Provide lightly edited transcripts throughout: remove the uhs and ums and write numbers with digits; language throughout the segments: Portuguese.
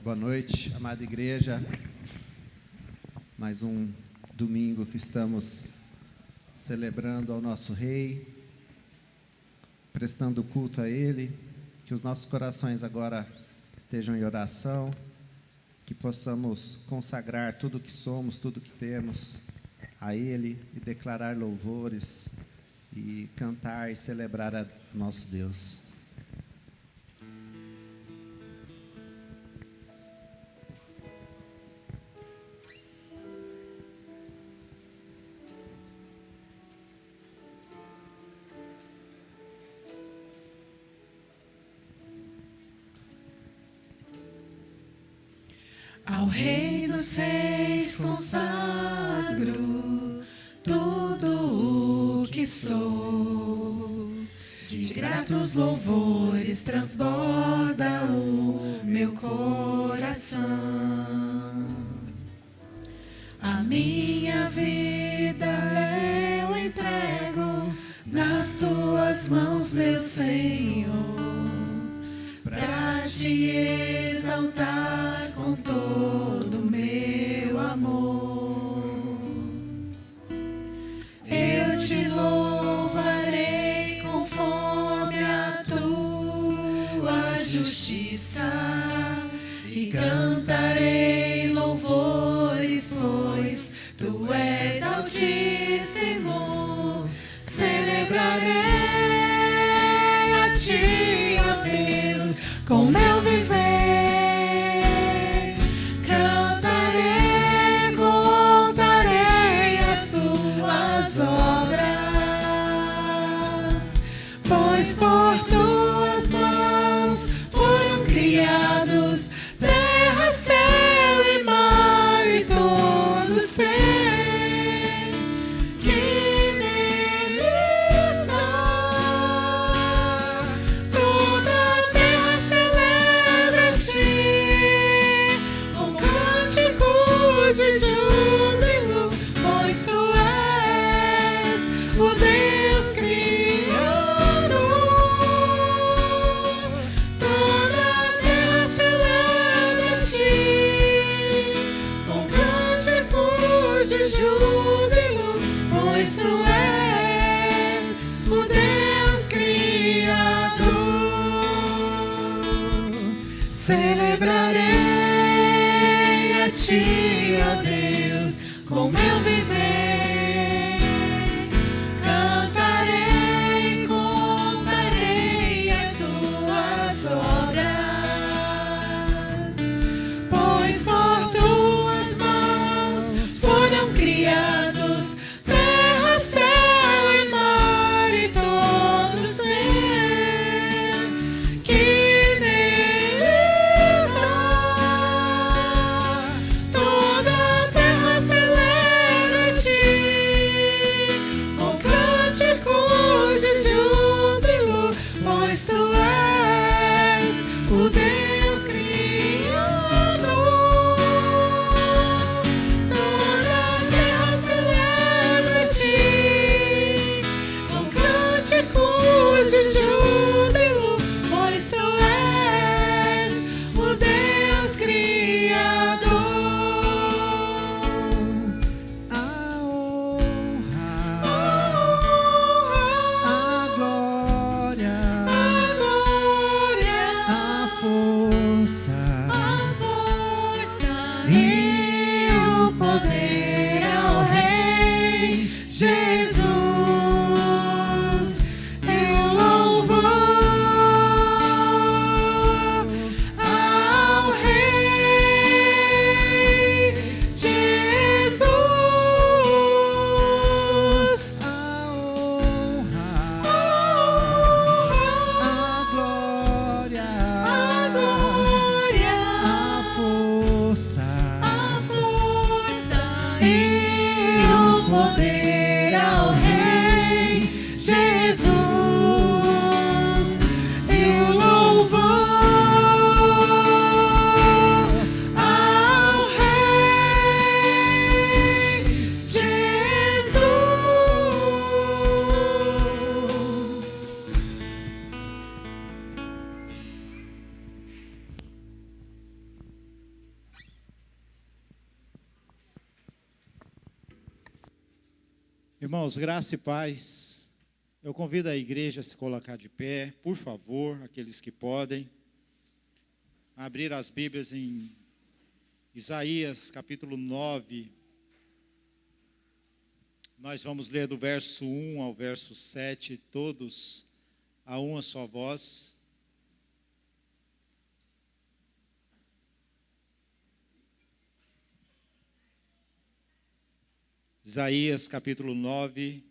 Boa noite, amada igreja. Mais um domingo que estamos celebrando ao nosso Rei, prestando culto a Ele, que os nossos corações agora estejam em oração, que possamos consagrar tudo o que somos, tudo o que temos a Ele e declarar louvores e cantar e celebrar a nosso Deus. Ao Rei dos Reis consagro tudo o que sou, de gratos louvores transborda o meu coração. A minha vida eu entrego nas tuas mãos, meu Senhor, para te exaltar com todo o meu amor. Eu te louvarei conforme a tua justiça e cantarei louvores, pois tu és altíssimo. Celebrarei a ti, ó Deus, com meu viver. Cantarei, contarei as tuas obras, pois por tuas celebrarei a Ti, ó Deus, com meu viver. Cantarei, contarei as Tuas obras, pois por Tuas mãos foram criados terra, céu e mar e todo ser que nele está. Toda a terra celebra a Ti com cânticos de júbilo, pois Tu és o Deus Criador. Toda a terra celebra a Ti com cânticos de júbilo, pois Tu és o Deus Criador. A honra, a glória, A glória, a força a força e e o poder ao Rei Jesus, e o louvor ao Rei Jesus. a honra, a glória, A glória, a força a força e o poder ao Rei Jesus, e o louvor ao Rei Jesus. Irmãos, graça e paz. Eu convido a igreja a se colocar de pé, por favor, aqueles que podem. Abrir as Bíblias em Isaías, capítulo 9. Nós vamos ler do verso 1 ao verso 7, todos a uma só voz. Isaías, capítulo 9,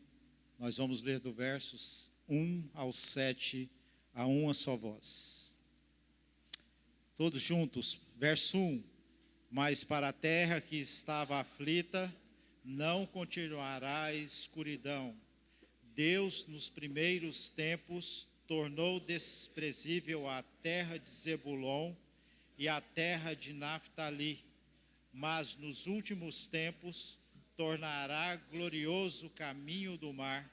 nós vamos ler do versos 1 ao 7, a uma só voz. Todos juntos, verso 1. Mas para a terra que estava aflita, não continuará a escuridão. Deus, nos primeiros tempos, tornou desprezível a terra de Zebulon e a terra de Naftali, mas nos últimos tempos tornará glorioso o caminho do mar,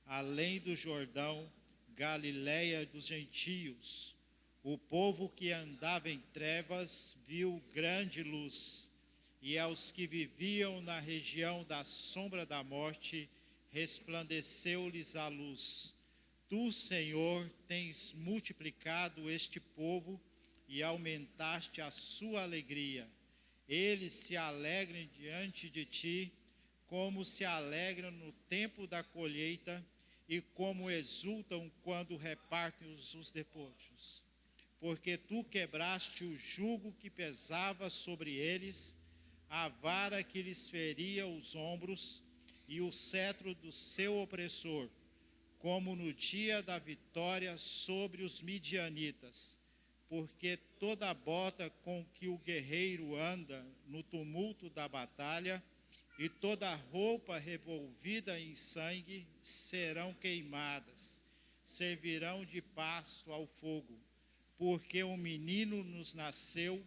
além do Jordão, Galileia dos gentios. O povo que andava em trevas viu grande luz, e aos que viviam na região da sombra da morte, resplandeceu-lhes a luz. Tu, Senhor, tens multiplicado este povo e aumentaste a sua alegria. Eles se alegram diante de ti, como se alegram no tempo da colheita e como exultam quando repartem os despojos. Porque tu quebraste o jugo que pesava sobre eles, a vara que lhes feria os ombros e o cetro do seu opressor, como no dia da vitória sobre os midianitas. Porque toda a bota com que o guerreiro anda no tumulto da batalha e toda a roupa revolvida em sangue serão queimadas, servirão de pasto ao fogo. Porque um menino nos nasceu,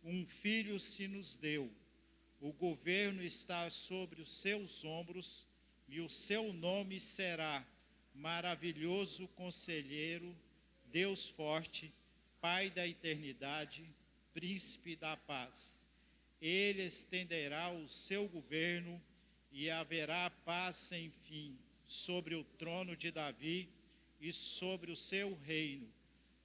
um filho se nos deu. O governo está sobre os seus ombros, e o seu nome será Maravilhoso Conselheiro, Deus Forte, Pai da Eternidade, Príncipe da Paz. Ele estenderá o seu governo e haverá paz sem fim sobre o trono de Davi e sobre o seu reino,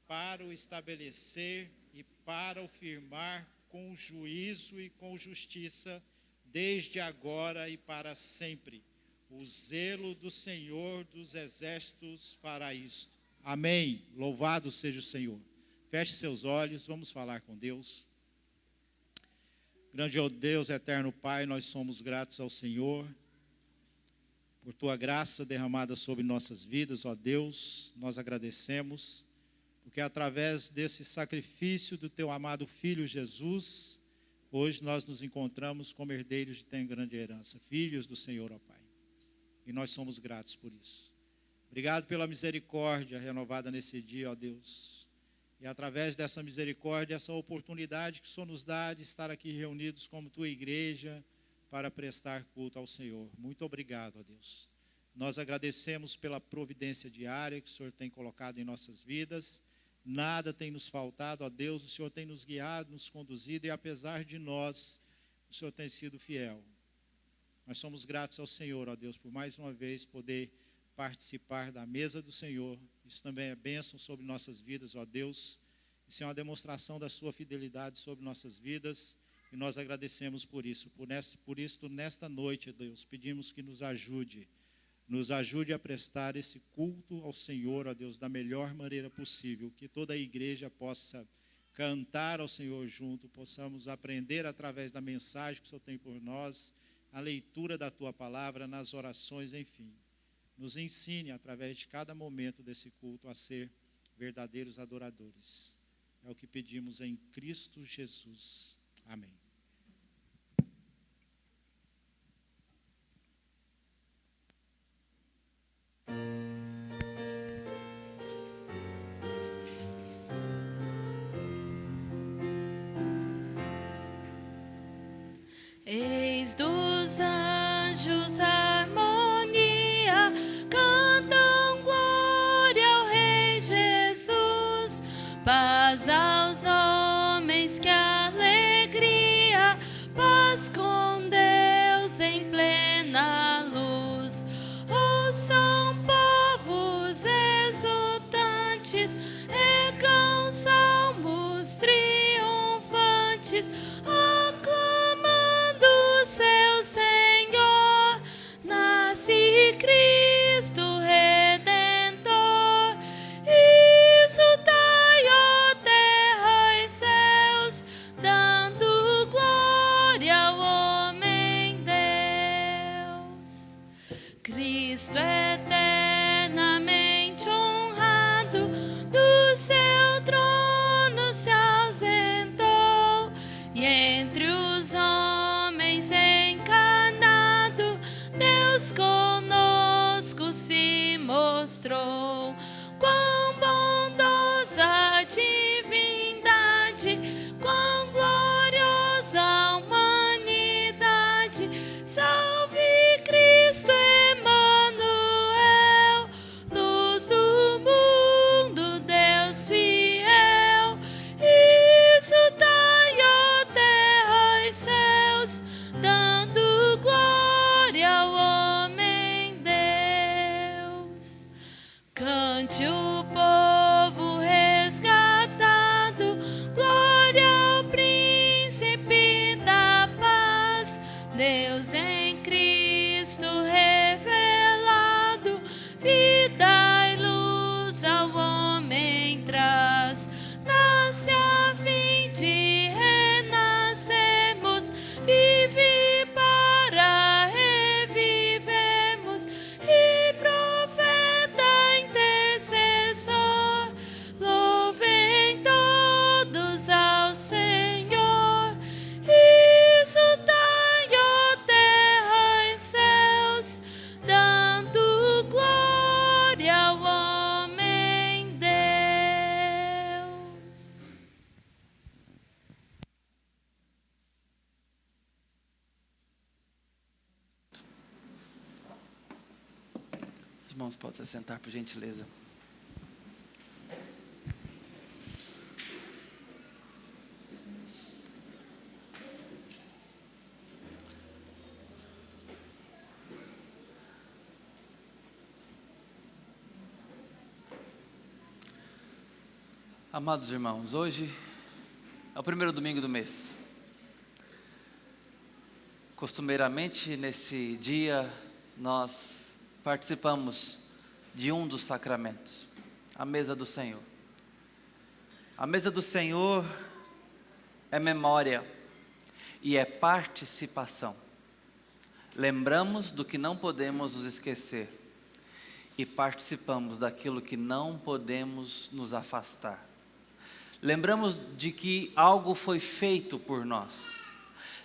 para o estabelecer e para o firmar com juízo e com justiça, desde agora e para sempre. O zelo do Senhor dos Exércitos fará isto. Amém. Louvado seja o Senhor. Feche seus olhos, vamos falar com Deus. Grande Deus, eterno Pai, nós somos gratos ao Senhor por Tua graça derramada sobre nossas vidas, ó Deus. Nós agradecemos, porque através desse sacrifício do Teu amado Filho Jesus, hoje nós nos encontramos como herdeiros de Tão grande herança, filhos do Senhor, ó Pai. E nós somos gratos por isso. Obrigado pela misericórdia renovada nesse dia, ó Deus. E através dessa misericórdia, essa oportunidade que o Senhor nos dá de estar aqui reunidos como Tua igreja para prestar culto ao Senhor. Muito obrigado, ó Deus. Nós agradecemos pela providência diária que o Senhor tem colocado em nossas vidas. Nada tem nos faltado, ó Deus. O Senhor tem nos guiado, nos conduzido e apesar de nós, o Senhor tem sido fiel. Nós somos gratos ao Senhor, ó Deus, por mais uma vez poder participar da mesa do Senhor. Isso também é bênção sobre nossas vidas, ó Deus. Isso é uma demonstração da sua fidelidade sobre nossas vidas. E nós agradecemos por isso. Por isso, nesta noite, ó Deus, pedimos que nos ajude a prestar esse culto ao Senhor, ó Deus, da melhor maneira possível. Que toda a igreja possa cantar ao Senhor junto, possamos aprender através da mensagem que o Senhor tem por nós, a leitura da Tua palavra, nas orações, enfim. Nos ensine, através de cada momento desse culto, a ser verdadeiros adoradores. É o que pedimos em Cristo Jesus. Amém. Eis dos anjos a harmonia, cantam glória ao Rei Jesus, paz aos homens, que alegria, paz com Deus em plena luz. Ouçam povos exultantes, ergam salmos triunfantes, seu Senhor, nasce Cristo Redentor. Exultai, ó terra e céus, dando glória ao homem Deus. Cristo eternamente honrado, do seu trono se ausentou, e entre os homens encarnado, Deus conosco se mostrou. Quão bondosa a divindade, quão gloriosa a humanidade. Salve Cristo Emmanuel, luz do mundo, Deus fiel. Exultai, ó terra e céus, dando glória ao homem Deus. Cante o povo resgatado, glória ao príncipe da paz. Deus em Cristo revelado, vida e luz ao homem traz. Nasce a fim de renascermos, vive para revivemos, e profeta intercessor, louvem todos ao Senhor. Exultai, ó terra e céus, dando glória ao homem Deus. Os irmãos podem se sentar, por gentileza. Amados irmãos, hoje É o primeiro domingo do mês. Costumeiramente, nesse dia, nós participamos de um dos sacramentos, a mesa do Senhor. A mesa do Senhor é memória e é participação. Lembramos do que não podemos nos esquecer e participamos daquilo que não podemos nos afastar. Lembramos de que algo foi feito por nós.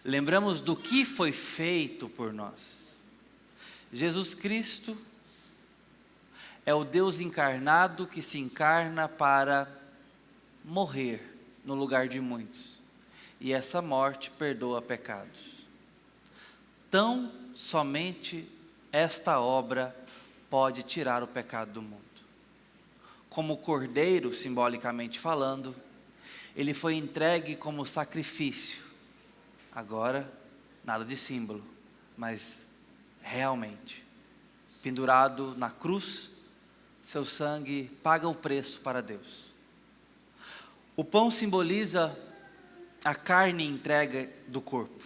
Lembramos do que foi feito por nós. Jesus Cristo é o Deus encarnado que se encarna para morrer no lugar de muitos. E essa morte perdoa pecados. Tão somente esta obra pode tirar o pecado do mundo. Como cordeiro, simbolicamente falando, ele foi entregue como sacrifício. Agora, nada de símbolo, mas realmente, pendurado na cruz, seu sangue paga o preço para Deus. O pão simboliza a carne entregue do corpo.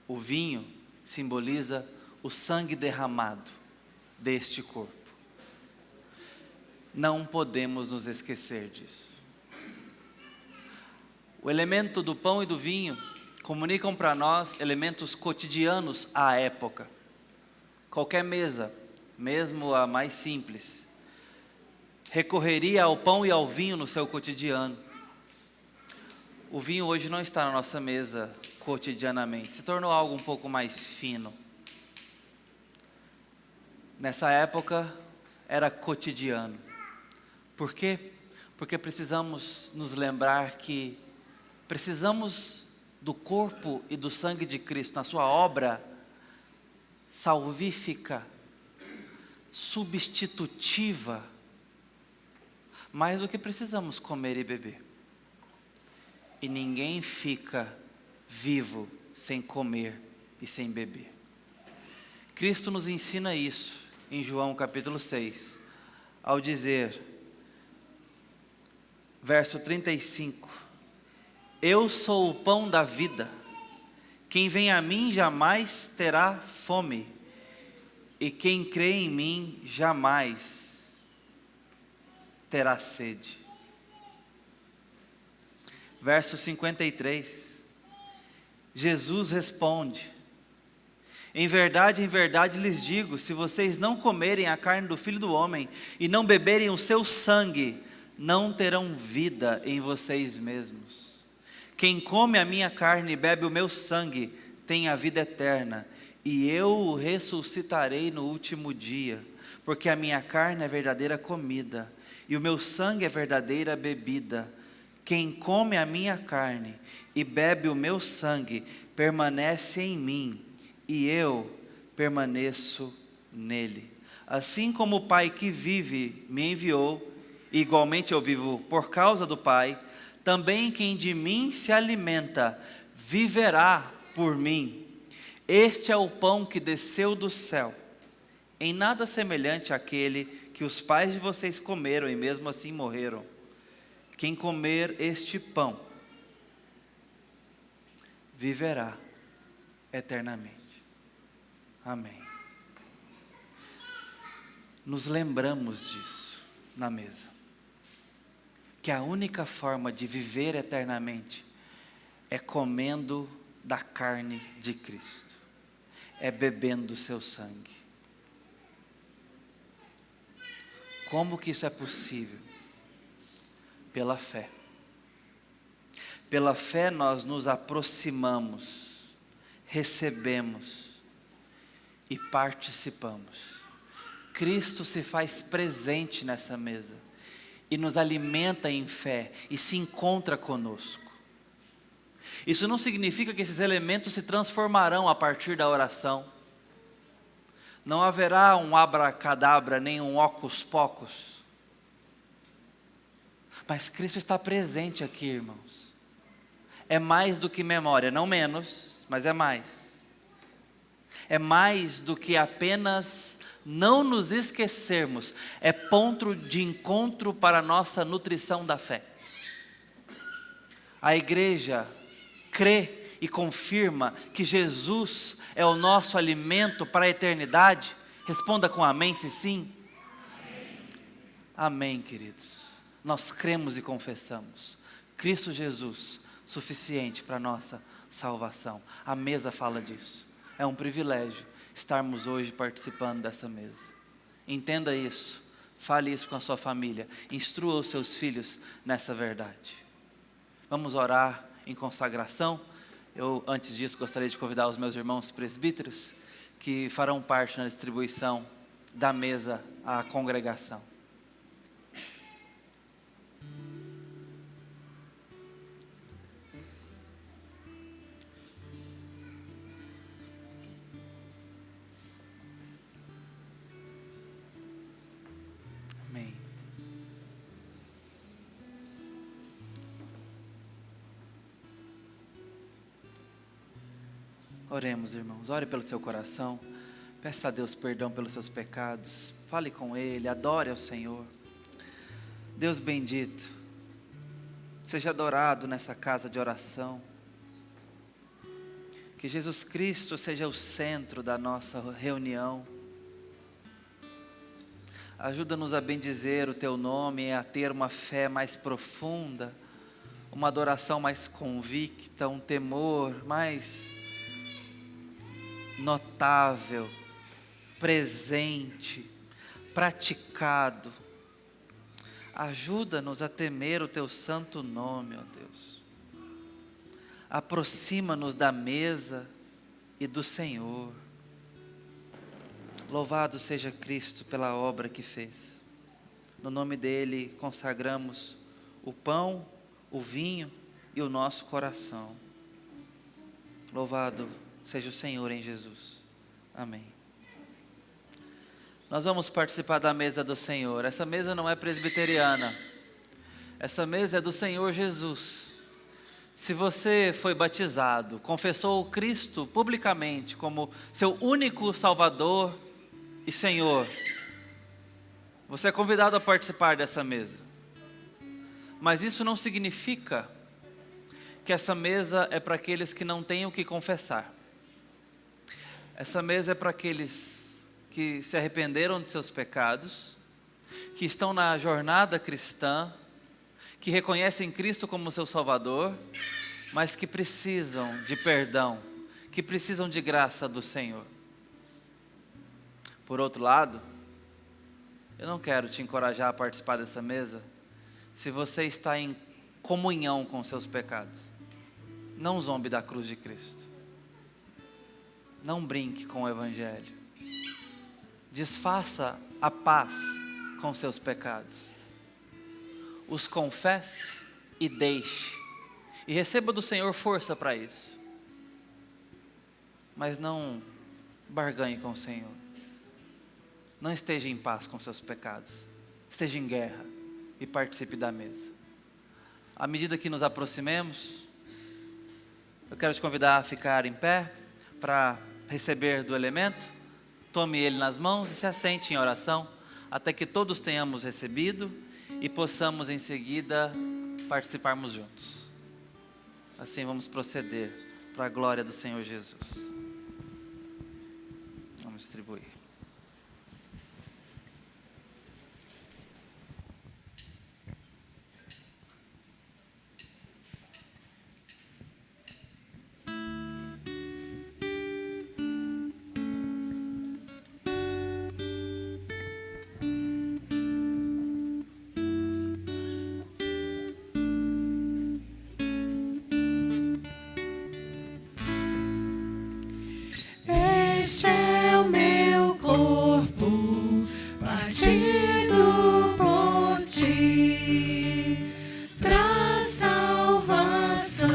O vinho simboliza o sangue derramado deste corpo. Não podemos nos esquecer disso. O elemento do pão e do vinho comunicam para nós elementos cotidianos à época. Qualquer mesa, mesmo a mais simples, recorreria ao pão e ao vinho no seu cotidiano. O vinho hoje não está na nossa mesa cotidianamente, se tornou algo um pouco mais fino. Nessa época era cotidiano. Por quê? Porque precisamos nos lembrar que precisamos do corpo e do sangue de Cristo na sua obra salvífica, substitutiva, mais do que precisamos comer e beber. E ninguém fica vivo sem comer e sem beber. Cristo nos ensina isso em João capítulo 6, ao dizer, verso 35, eu sou o pão da vida, quem vem a mim jamais terá fome, e quem crê em mim jamais terá sede. Verso 53, Jesus responde, em verdade lhes digo, se vocês não comerem a carne do Filho do Homem e não beberem o seu sangue, não terão vida em vocês mesmos. Quem come a minha carne e bebe o meu sangue tem a vida eterna, e eu o ressuscitarei no último dia, porque a minha carne é verdadeira comida, e o meu sangue é verdadeira bebida. Quem come a minha carne e bebe o meu sangue permanece em mim, e eu permaneço nele. Assim como o Pai que vive me enviou, e igualmente eu vivo por causa do Pai, também quem de mim se alimenta viverá por mim. Este é o pão que desceu do céu, em nada semelhante àquele que os pais de vocês comeram e mesmo assim morreram. Quem comer este pão viverá eternamente. Amém. Nos lembramos disso na mesa, que a única forma de viver eternamente é comendo da carne de Cristo, é bebendo o seu sangue. Como que isso é possível? Pela fé. Pela fé nós nos aproximamos, recebemos e participamos. Cristo se faz presente nessa mesa e nos alimenta em fé e se encontra conosco. Isso não significa que esses elementos se transformarão a partir da oração. Não haverá um abracadabra nem um ocus pocus. Mas Cristo está presente aqui, irmãos. É mais do que memória, não menos, mas é mais. É mais do que apenas não nos esquecermos. É ponto de encontro para a nossa nutrição da fé. A igreja crê e confirma que Jesus é o nosso alimento para a eternidade? Responda com amém, se sim. Amém, queridos. Nós cremos e confessamos. Cristo Jesus, suficiente para a nossa salvação. A mesa fala disso. É um privilégio estarmos hoje participando dessa mesa. Entenda isso. Fale isso com a sua família. Instrua os seus filhos nessa verdade. Vamos orar em consagração. Eu, antes disso, gostaria de convidar os meus irmãos presbíteros que farão parte na distribuição da mesa à congregação. Amém. Oremos, irmãos. Ore pelo seu coração. Peça a Deus perdão pelos seus pecados. Fale com Ele. Adore ao Senhor. Deus bendito, seja adorado nessa casa de oração. Que Jesus Cristo seja o centro da nossa reunião. Ajuda-nos a bendizer o Teu nome e a ter uma fé mais profunda, uma adoração mais convicta, um temor mais notável, presente, praticado. Ajuda-nos a temer o Teu santo nome, ó Deus. Aproxima-nos da mesa e do Senhor. Louvado seja Cristo pela obra que fez. No nome dele consagramos o pão, o vinho e o nosso coração. Louvado seja o Senhor em Jesus. Amém. Nós vamos participar da mesa do Senhor. Essa mesa não é presbiteriana. Essa mesa é do Senhor Jesus. Se você foi batizado, confessou Cristo publicamente como seu único Salvador e Senhor, você é convidado a participar dessa mesa. Mas isso não significa que essa mesa é para aqueles que não têm o que confessar. Essa mesa é para aqueles que se arrependeram de seus pecados, que estão na jornada cristã, que reconhecem Cristo como seu Salvador, mas que precisam de perdão, que precisam de graça do Senhor. Por outro lado, eu não quero te encorajar a participar dessa mesa se você está em comunhão com seus pecados. Não zombe da cruz de Cristo. Não brinque com o Evangelho. Desfaça a paz com seus pecados. Os confesse e deixe. E receba do Senhor força para isso. Mas não barganhe com o Senhor. Não esteja em paz com seus pecados. Esteja em guerra e participe da mesa. À medida que nos aproximemos, eu quero te convidar a ficar em pé para receber do elemento. Tome ele nas mãos e se assente em oração até que todos tenhamos recebido e possamos em seguida participarmos juntos. Assim vamos proceder para a glória do Senhor Jesus. Vamos distribuir. Este é o meu corpo, partido por ti, pra salvação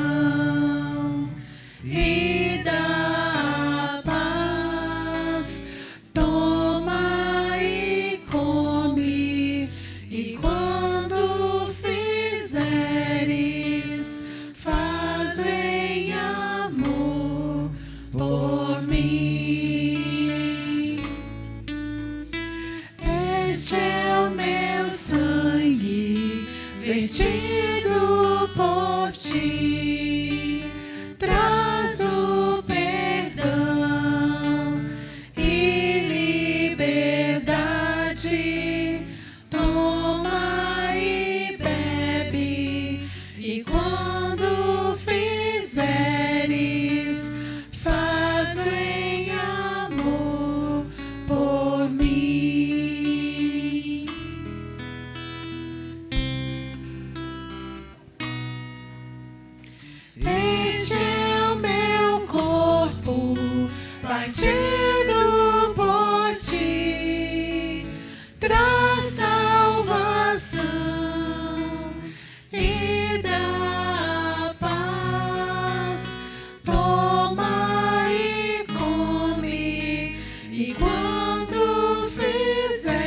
e da paz. Toma e come, e quando fizeres, faz em amor por mim. por ti, traz o perdão e liberdade. Toma e bebe, e quando fizeres, faz em amor por mim. Este é o meu corpo, partido por ti, traz salvação e dá paz. Toma e come, e quando fizeres,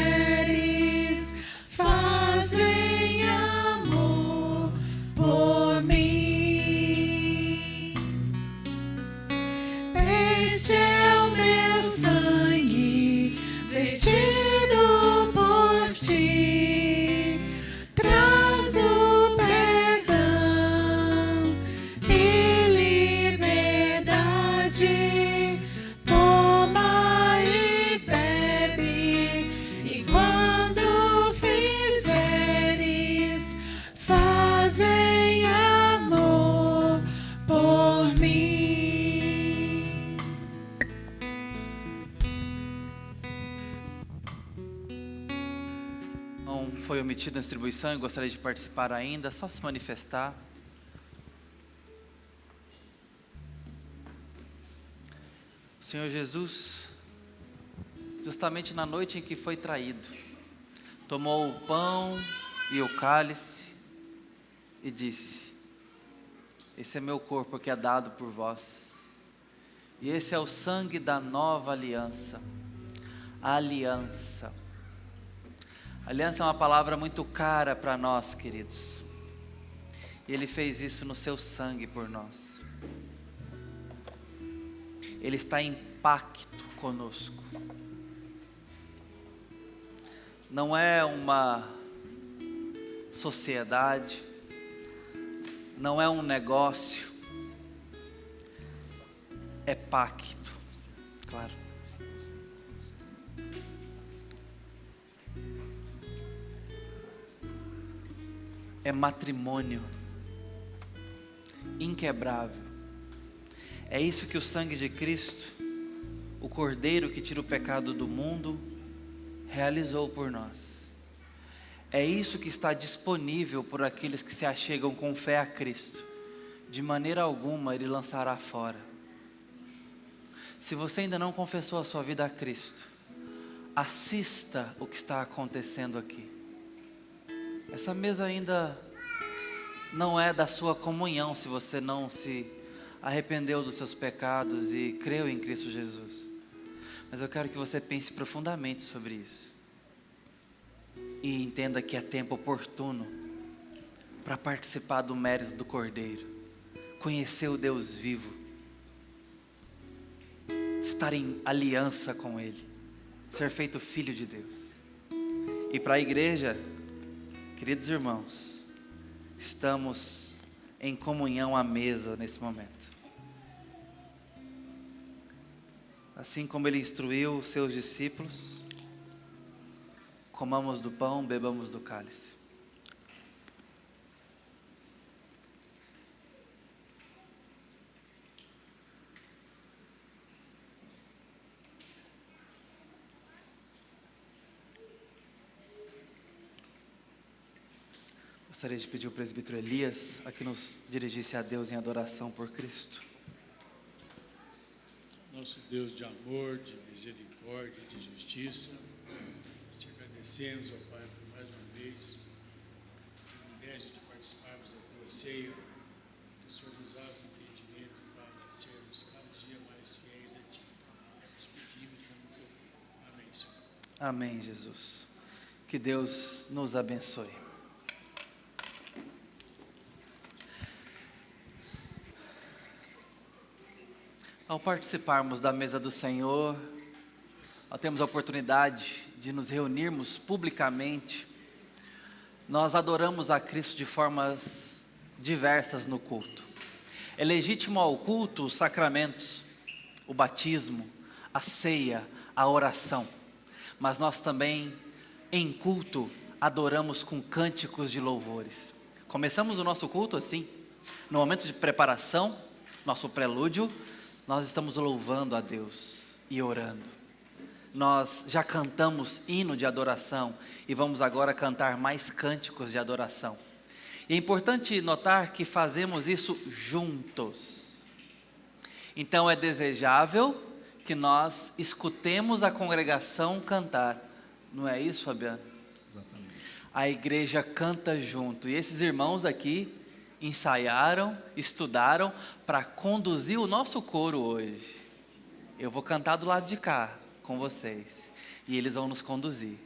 faz em amor por mim. Este é o meu sangue, vertido por ti, traz o perdão e liberdade. Toma e bebe, e quando fizeres, faz em amor por mim. Não foi omitido na distribuição e gostaria de participar ainda, só se manifestar. O Senhor Jesus, justamente na noite em que foi traído, tomou o pão e o cálice e disse: esse é meu corpo que é dado por vós, e esse é o sangue da nova aliança. A aliança. Aliança é uma palavra muito cara para nós, queridos. E Ele fez isso no seu sangue por nós. Ele está em pacto conosco. Não é uma sociedade, não é um negócio, é pacto, claro. É matrimônio inquebrável. É isso que o sangue de Cristo, o Cordeiro que tira o pecado do mundo, realizou por nós. É isso que está disponível por aqueles que se achegam com fé a Cristo. De maneira alguma Ele lançará fora. Se você ainda não confessou a sua vida a Cristo, assista o que está acontecendo aqui. Essa mesa ainda não é da sua comunhão se você não se arrependeu dos seus pecados e creu em Cristo Jesus. Mas eu quero que você pense profundamente sobre isso. E entenda que é tempo oportuno para participar do mérito do Cordeiro. Conhecer o Deus vivo. Estar em aliança com Ele. Ser feito filho de Deus. E para a igreja, queridos irmãos, estamos em comunhão à mesa nesse momento. Assim como Ele instruiu os seus discípulos, comamos do pão, bebamos do cálice. Gostaria de pedir ao presbítero Elias a que nos dirigisse a Deus em adoração por Cristo. Nosso Deus de amor, de misericórdia, de justiça, te agradecemos, ó Pai, por mais uma vez o privilégio de participarmos da tua ceia, que o Senhor nos abra o entendimento para sermos cada dia mais fiéis a ti. Nos pedimos como teu filho. Amém, Senhor. Amém, Jesus. Que Deus nos abençoe. Ao participarmos da mesa do Senhor, ao termos a oportunidade de nos reunirmos publicamente, nós adoramos a Cristo de formas diversas no culto. É legítimo ao culto os sacramentos, o batismo, a ceia, a oração. Mas nós também, em culto, adoramos com cânticos de louvores. Começamos o nosso culto assim, no momento de preparação, nosso prelúdio, nós estamos louvando a Deus e orando. Nós já cantamos hino de adoração e vamos agora cantar mais cânticos de adoração. E é importante notar que fazemos isso juntos. Então é desejável que nós escutemos a congregação cantar. Não é isso, Fabiano? Exatamente. A igreja canta junto. E esses irmãos aqui ensaiaram, estudaram para conduzir o nosso coro hoje. Eu vou cantar do lado de cá com vocês e eles vão nos conduzir.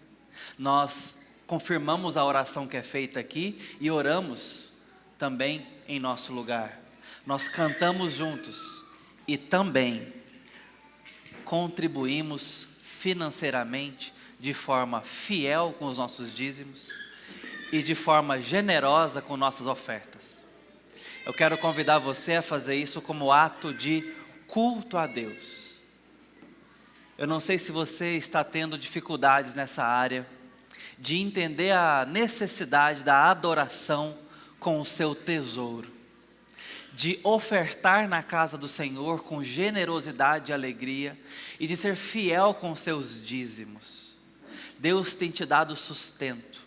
Nós confirmamos a oração que é feita aqui e oramos também em nosso lugar. Nós cantamos juntos e também contribuímos financeiramente de forma fiel com os nossos dízimos e de forma generosa com nossas ofertas. Eu quero convidar você a fazer isso como ato de culto a Deus. Eu não sei se você está tendo dificuldades nessa área, de entender a necessidade da adoração com o seu tesouro, de ofertar na casa do Senhor com generosidade e alegria, e de ser fiel com seus dízimos. Deus tem te dado sustento,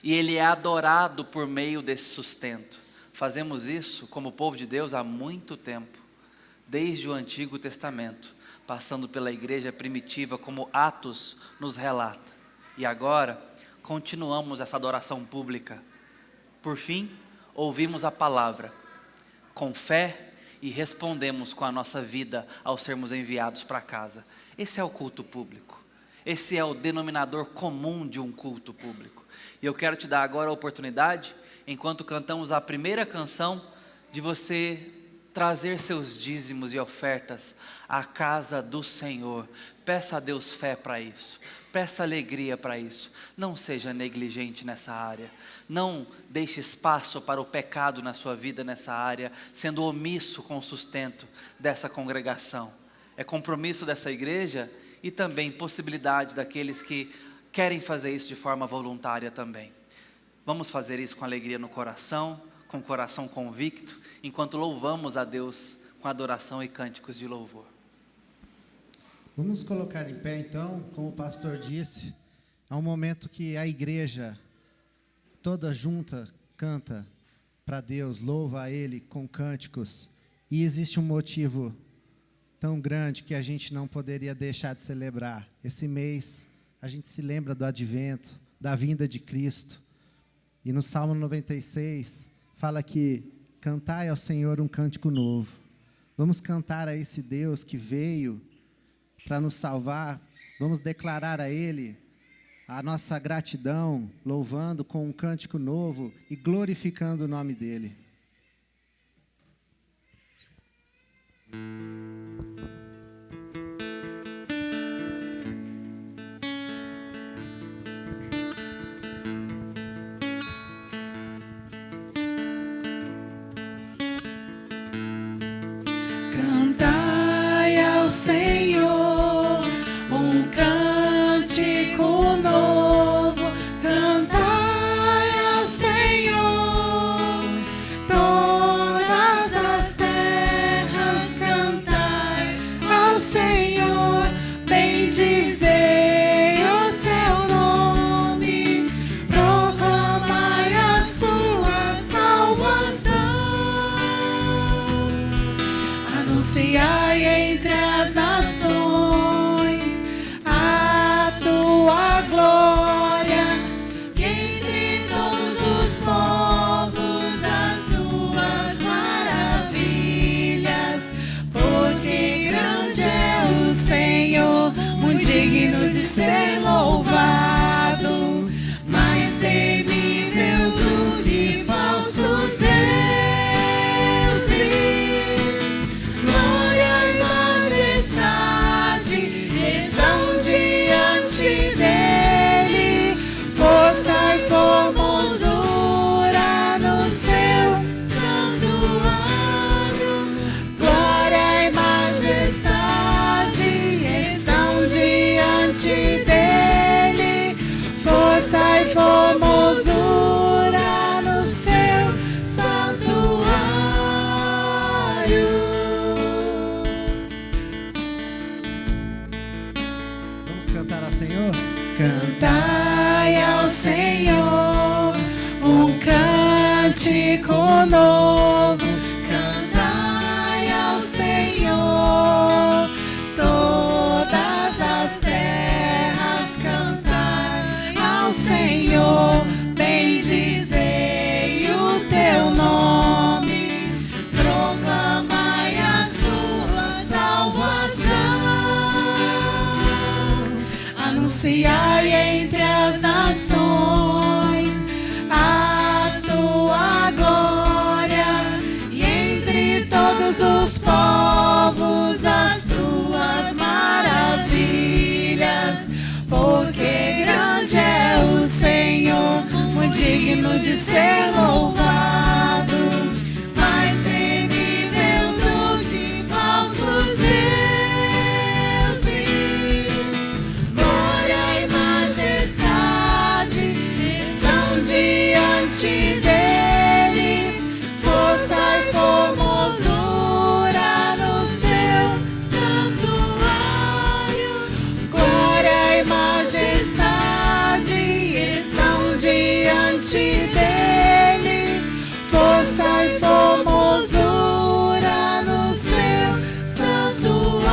e Ele é adorado por meio desse sustento. Fazemos isso como povo de Deus há muito tempo, desde o Antigo Testamento, passando pela igreja primitiva, como Atos nos relata. E agora, continuamos essa adoração pública. Por fim, ouvimos a palavra com fé e respondemos com a nossa vida ao sermos enviados para casa. Esse é o culto público. Esse é o denominador comum de um culto público. E eu quero te dar agora a oportunidade, enquanto cantamos a primeira canção, de você trazer seus dízimos e ofertas à casa do Senhor. Peça a Deus fé para isso. Peça alegria para isso. Não seja negligente nessa área. Não deixe espaço para o pecado na sua vida nessa área, sendo omisso com o sustento dessa congregação. É compromisso dessa igreja e também possibilidade daqueles que querem fazer isso de forma voluntária também. Vamos fazer isso com alegria no coração, com o coração convicto, enquanto louvamos a Deus com adoração e cânticos de louvor. Vamos colocar em pé então, como o pastor disse, é um momento que a igreja toda junta canta para Deus, louva a Ele com cânticos. E existe um motivo tão grande que a gente não poderia deixar de celebrar. Esse mês a gente se lembra do advento, da vinda de Cristo. E no Salmo 96 fala que cantai ao Senhor um cântico novo. Vamos cantar a esse Deus que veio para nos salvar. Vamos declarar a Ele a nossa gratidão, louvando com um cântico novo e glorificando o nome dEle. Cantai ao Senhor um cântico novo, cantai ao Senhor, todas as terras cantai ao Senhor, bendizei o seu nome, proclamai a sua salvação. Anunciai entre as nações a sua glória, e entre todos os povos as suas maravilhas, porque grande é o Senhor, muito digno de ser louvado, mais temível do que falsos deuses. Glória e majestade cântico novo, cantai ao Senhor, todas as terras cantai ao Senhor, bendizei o seu nome, proclamai a sua salvação, anunciai entre as nações a sua glória, e entre todos os povos as suas maravilhas, porque grande é o Senhor, muito digno de ser louvado, mais temível do que falsos deuses. Glória e majestade estão diante dele, força e formosura no seu santuário. Glória e majestade estão diante dele, força e formosura no seu santuário.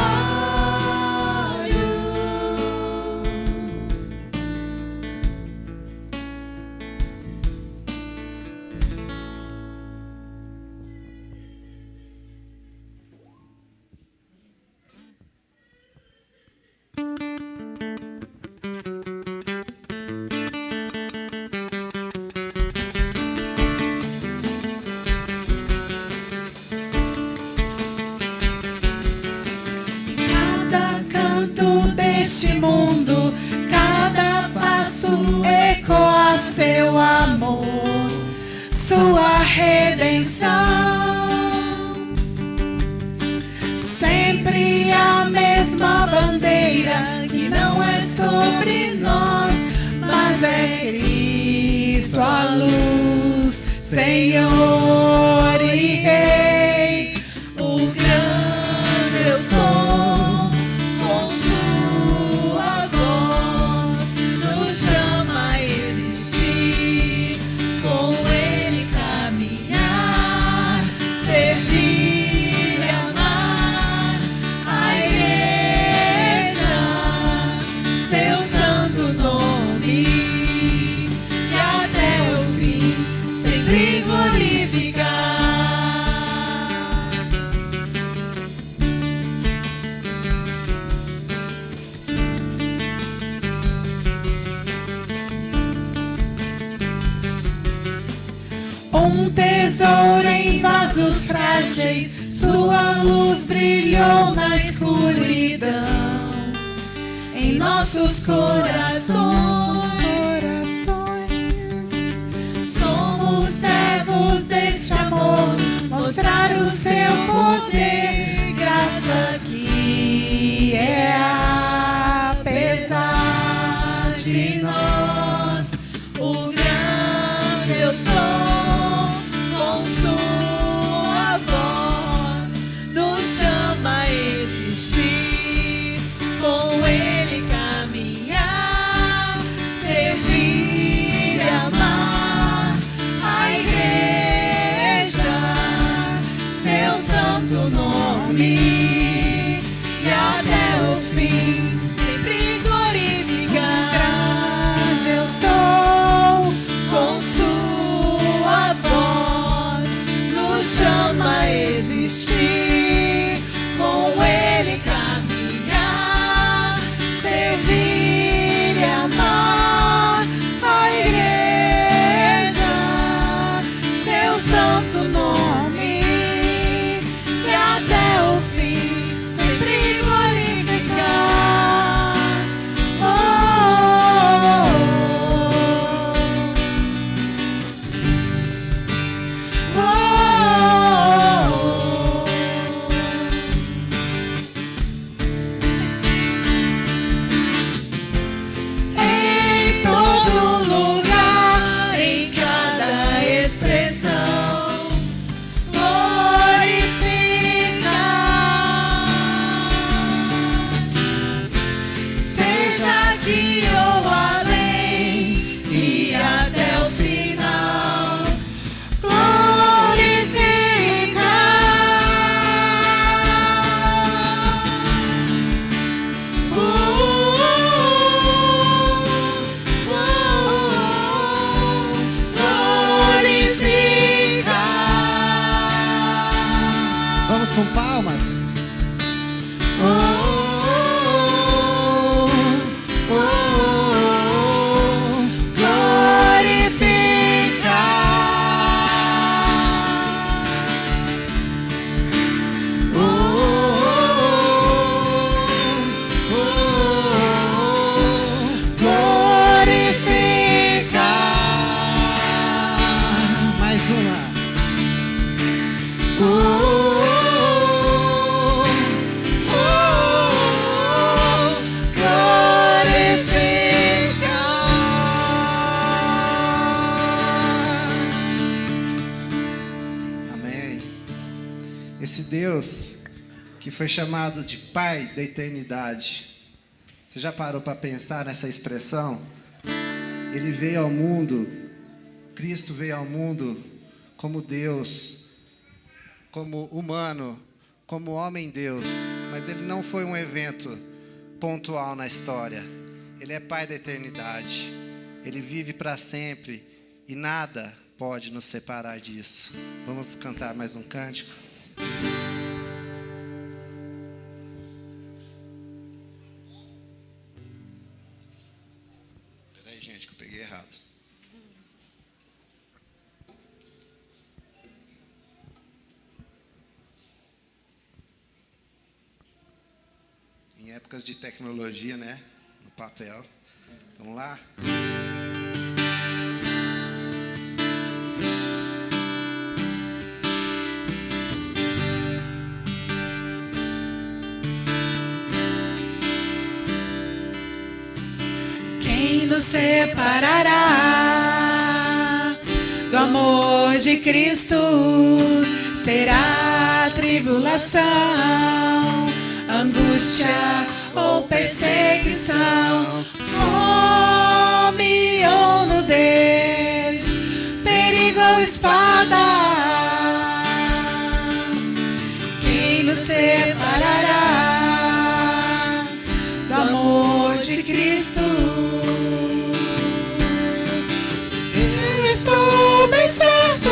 Cada canto deste mundo, cada passo ecoa seu amor, sua redenção. Sempre a mesma bandeira que não é sobre nós, mas é Cristo a luz, Senhor e Rei, o grande eu sou, com sua voz nos chama a existir, com ele caminhar, servir e amar a igreja, seu santo nome, e até o fim sempre glorificar. Um tesouro em vasos frágeis, sua luz brilhou na escuridão, em nossos corações. Somos servos deste amor, mostrar o seu poder, graça que é apesar de nós, o grande eu sou, com sua voz nos chama a existir, com ele caminhar, servir e amar a igreja, seu santo nome, e até o fim sempre glorificar. Grande eu sou, com sua voz nos chama a existir, com ele caminhar, servir e amar a igreja, seu santo nome, e até o fim sempre glorificar. Oh, oh, oh, oh. Em todo lugar, em cada expressão, Esse Deus que foi chamado de Pai da eternidade. Você já parou para pensar nessa expressão? Ele veio ao mundo, Cristo veio ao mundo como Deus, como humano, como homem-Deus, mas ele não foi um evento pontual na história. Ele é Pai da eternidade. Ele vive para sempre e nada pode nos separar disso. Vamos cantar mais um cântico? Peraí, gente, que eu peguei errado. Em épocas de tecnologia, né? No papel. Vamos lá? Quem nos separará do amor de Cristo? Será tribulação, angústia ou perseguição, fome ou nudez, perigo ou espada? Quem nos separará do amor de Cristo? Eu estou bem certo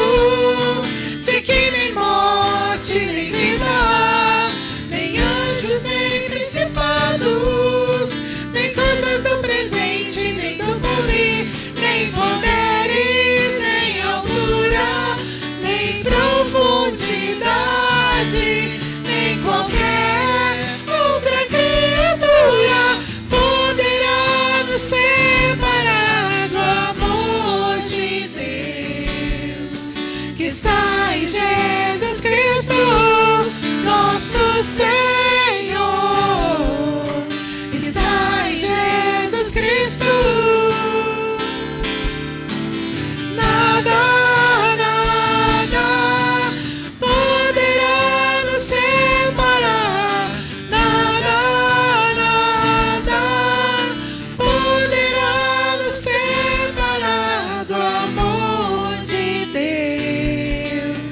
de que nem morte, nem vida, nem anjos, nem principados, nem coisas do presente, nem do porvir, nem poderes, nem alturas, nem profundidade, nem qualquer outra criatura poderá nos separar do amor de Deus que está em Jesus Cristo, nosso Senhor. Está em Jesus Cristo. Nada, nada poderá nos separar. Nada, nada poderá nos separar do amor de Deus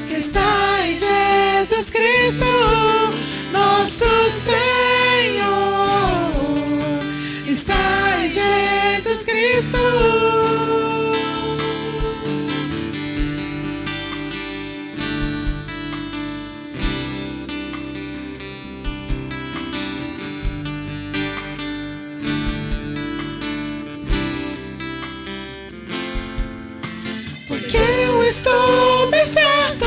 que está em Jesus Cristo, nosso Senhor. Está em Jesus Cristo. Porque eu estou bem certo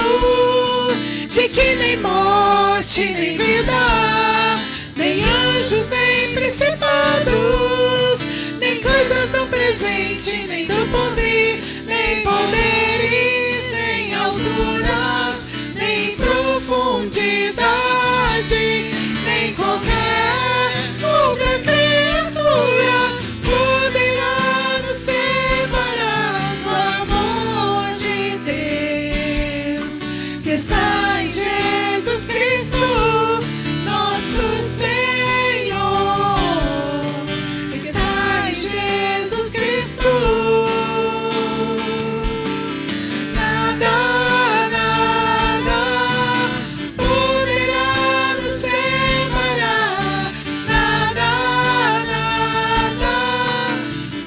de que nem morte, nem vida, nem anjos, nem principados, nem coisas do presente, nem do porvir, nem poderes, nem alturas, nem profundidade, nem qualquer outra criatura poderá nos separar do amor de Deus que está em Jesus Cristo, nosso Senhor. Está em Jesus Cristo. Nada, nada poderá nos separar. Nada, nada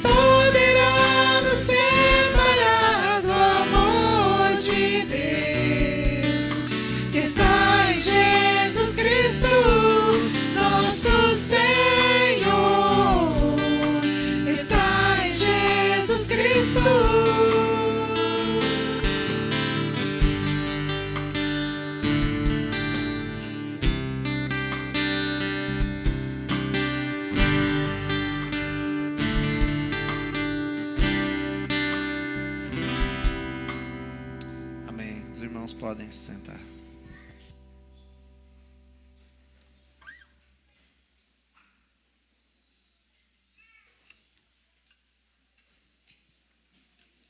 poderá nos separar do amor de Deus podem se sentar.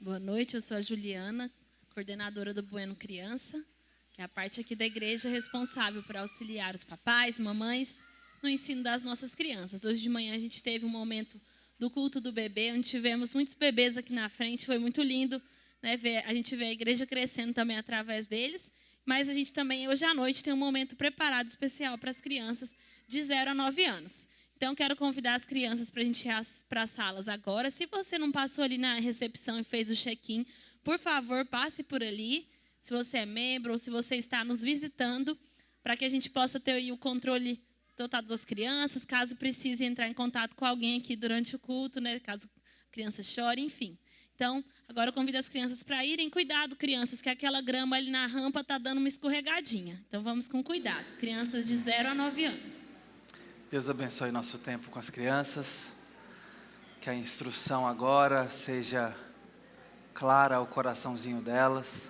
Boa noite, eu sou a Juliana, coordenadora do Bueno Criança, que é a parte aqui da igreja responsável por auxiliar os papais, mamães, no ensino das nossas crianças. Hoje de manhã a gente teve um momento do culto do bebê, onde tivemos muitos bebês aqui na frente, foi muito lindo, né, a gente vê a igreja crescendo também através deles, mas a gente também, hoje à noite, tem um momento preparado especial para as crianças de 0 a 9 anos. Então, quero convidar as crianças para a gente ir para as salas agora. Se você não passou ali na recepção e fez o check-in, por favor, passe por ali, se você é membro ou se você está nos visitando, para que a gente possa ter aí o controle total das crianças, caso precise entrar em contato com alguém aqui durante o culto, né, caso a criança chore, enfim. Então, agora eu convido as crianças para irem. Cuidado, crianças, que aquela grama ali na rampa está dando uma escorregadinha. Então, vamos com cuidado. Crianças de 0 a 9 anos. Deus abençoe nosso tempo com as crianças, que a instrução agora seja clara ao coraçãozinho delas.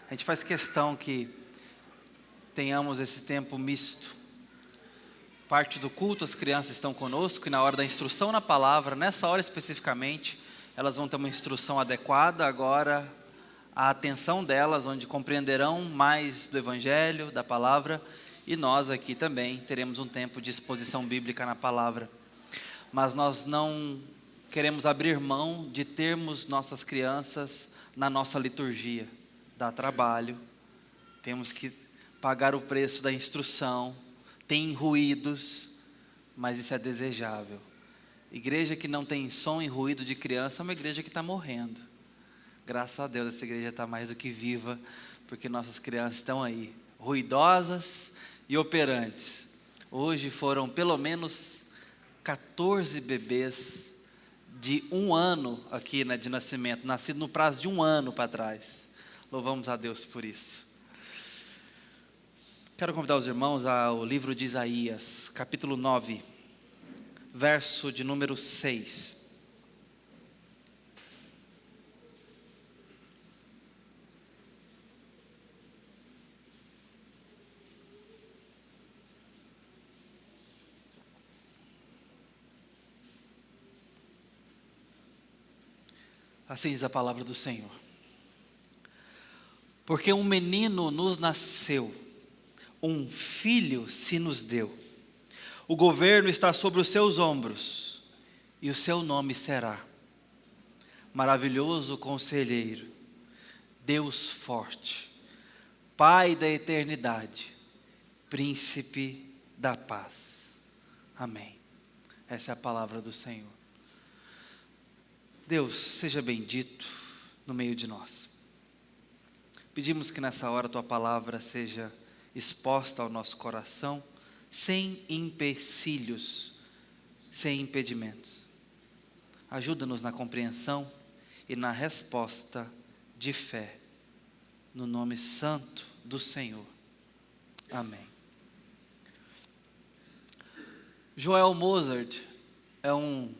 A gente faz questão que tenhamos esse tempo misto. Parte do culto, as crianças estão conosco, e na hora da instrução na palavra, nessa hora especificamente, elas vão ter uma instrução adequada. Agora, a atenção delas, onde compreenderão mais do Evangelho, da palavra, e nós aqui também teremos um tempo de exposição bíblica na palavra. Mas nós não queremos abrir mão de termos nossas crianças na nossa liturgia. Dá trabalho, temos que pagar o preço da instrução, tem ruídos, mas isso é desejável. Igreja que não tem som e ruído de criança é uma igreja que está morrendo. Graças a Deus, essa igreja está mais do que viva, porque nossas crianças estão aí, ruidosas e operantes. Hoje foram pelo menos 14 bebês de 1 ano aqui, né, de nascimento, nascido no prazo de 1 ano para trás. Louvamos a Deus por isso. Quero convidar os irmãos ao livro de Isaías, capítulo 9, verso de número 6. Assim diz a palavra do Senhor. Porque um menino nos nasceu, um filho se nos deu. O governo está sobre os seus ombros, e o seu nome será Maravilhoso Conselheiro, Deus Forte, Pai da Eternidade, Príncipe da Paz. Amém. Essa é a palavra do Senhor. Deus, seja bendito no meio de nós. Pedimos que nessa hora a Tua palavra seja exposta ao nosso coração, sem empecilhos, sem impedimentos. Ajuda-nos na compreensão e na resposta de fé, no nome santo do Senhor. Amém. Joel Mozart é um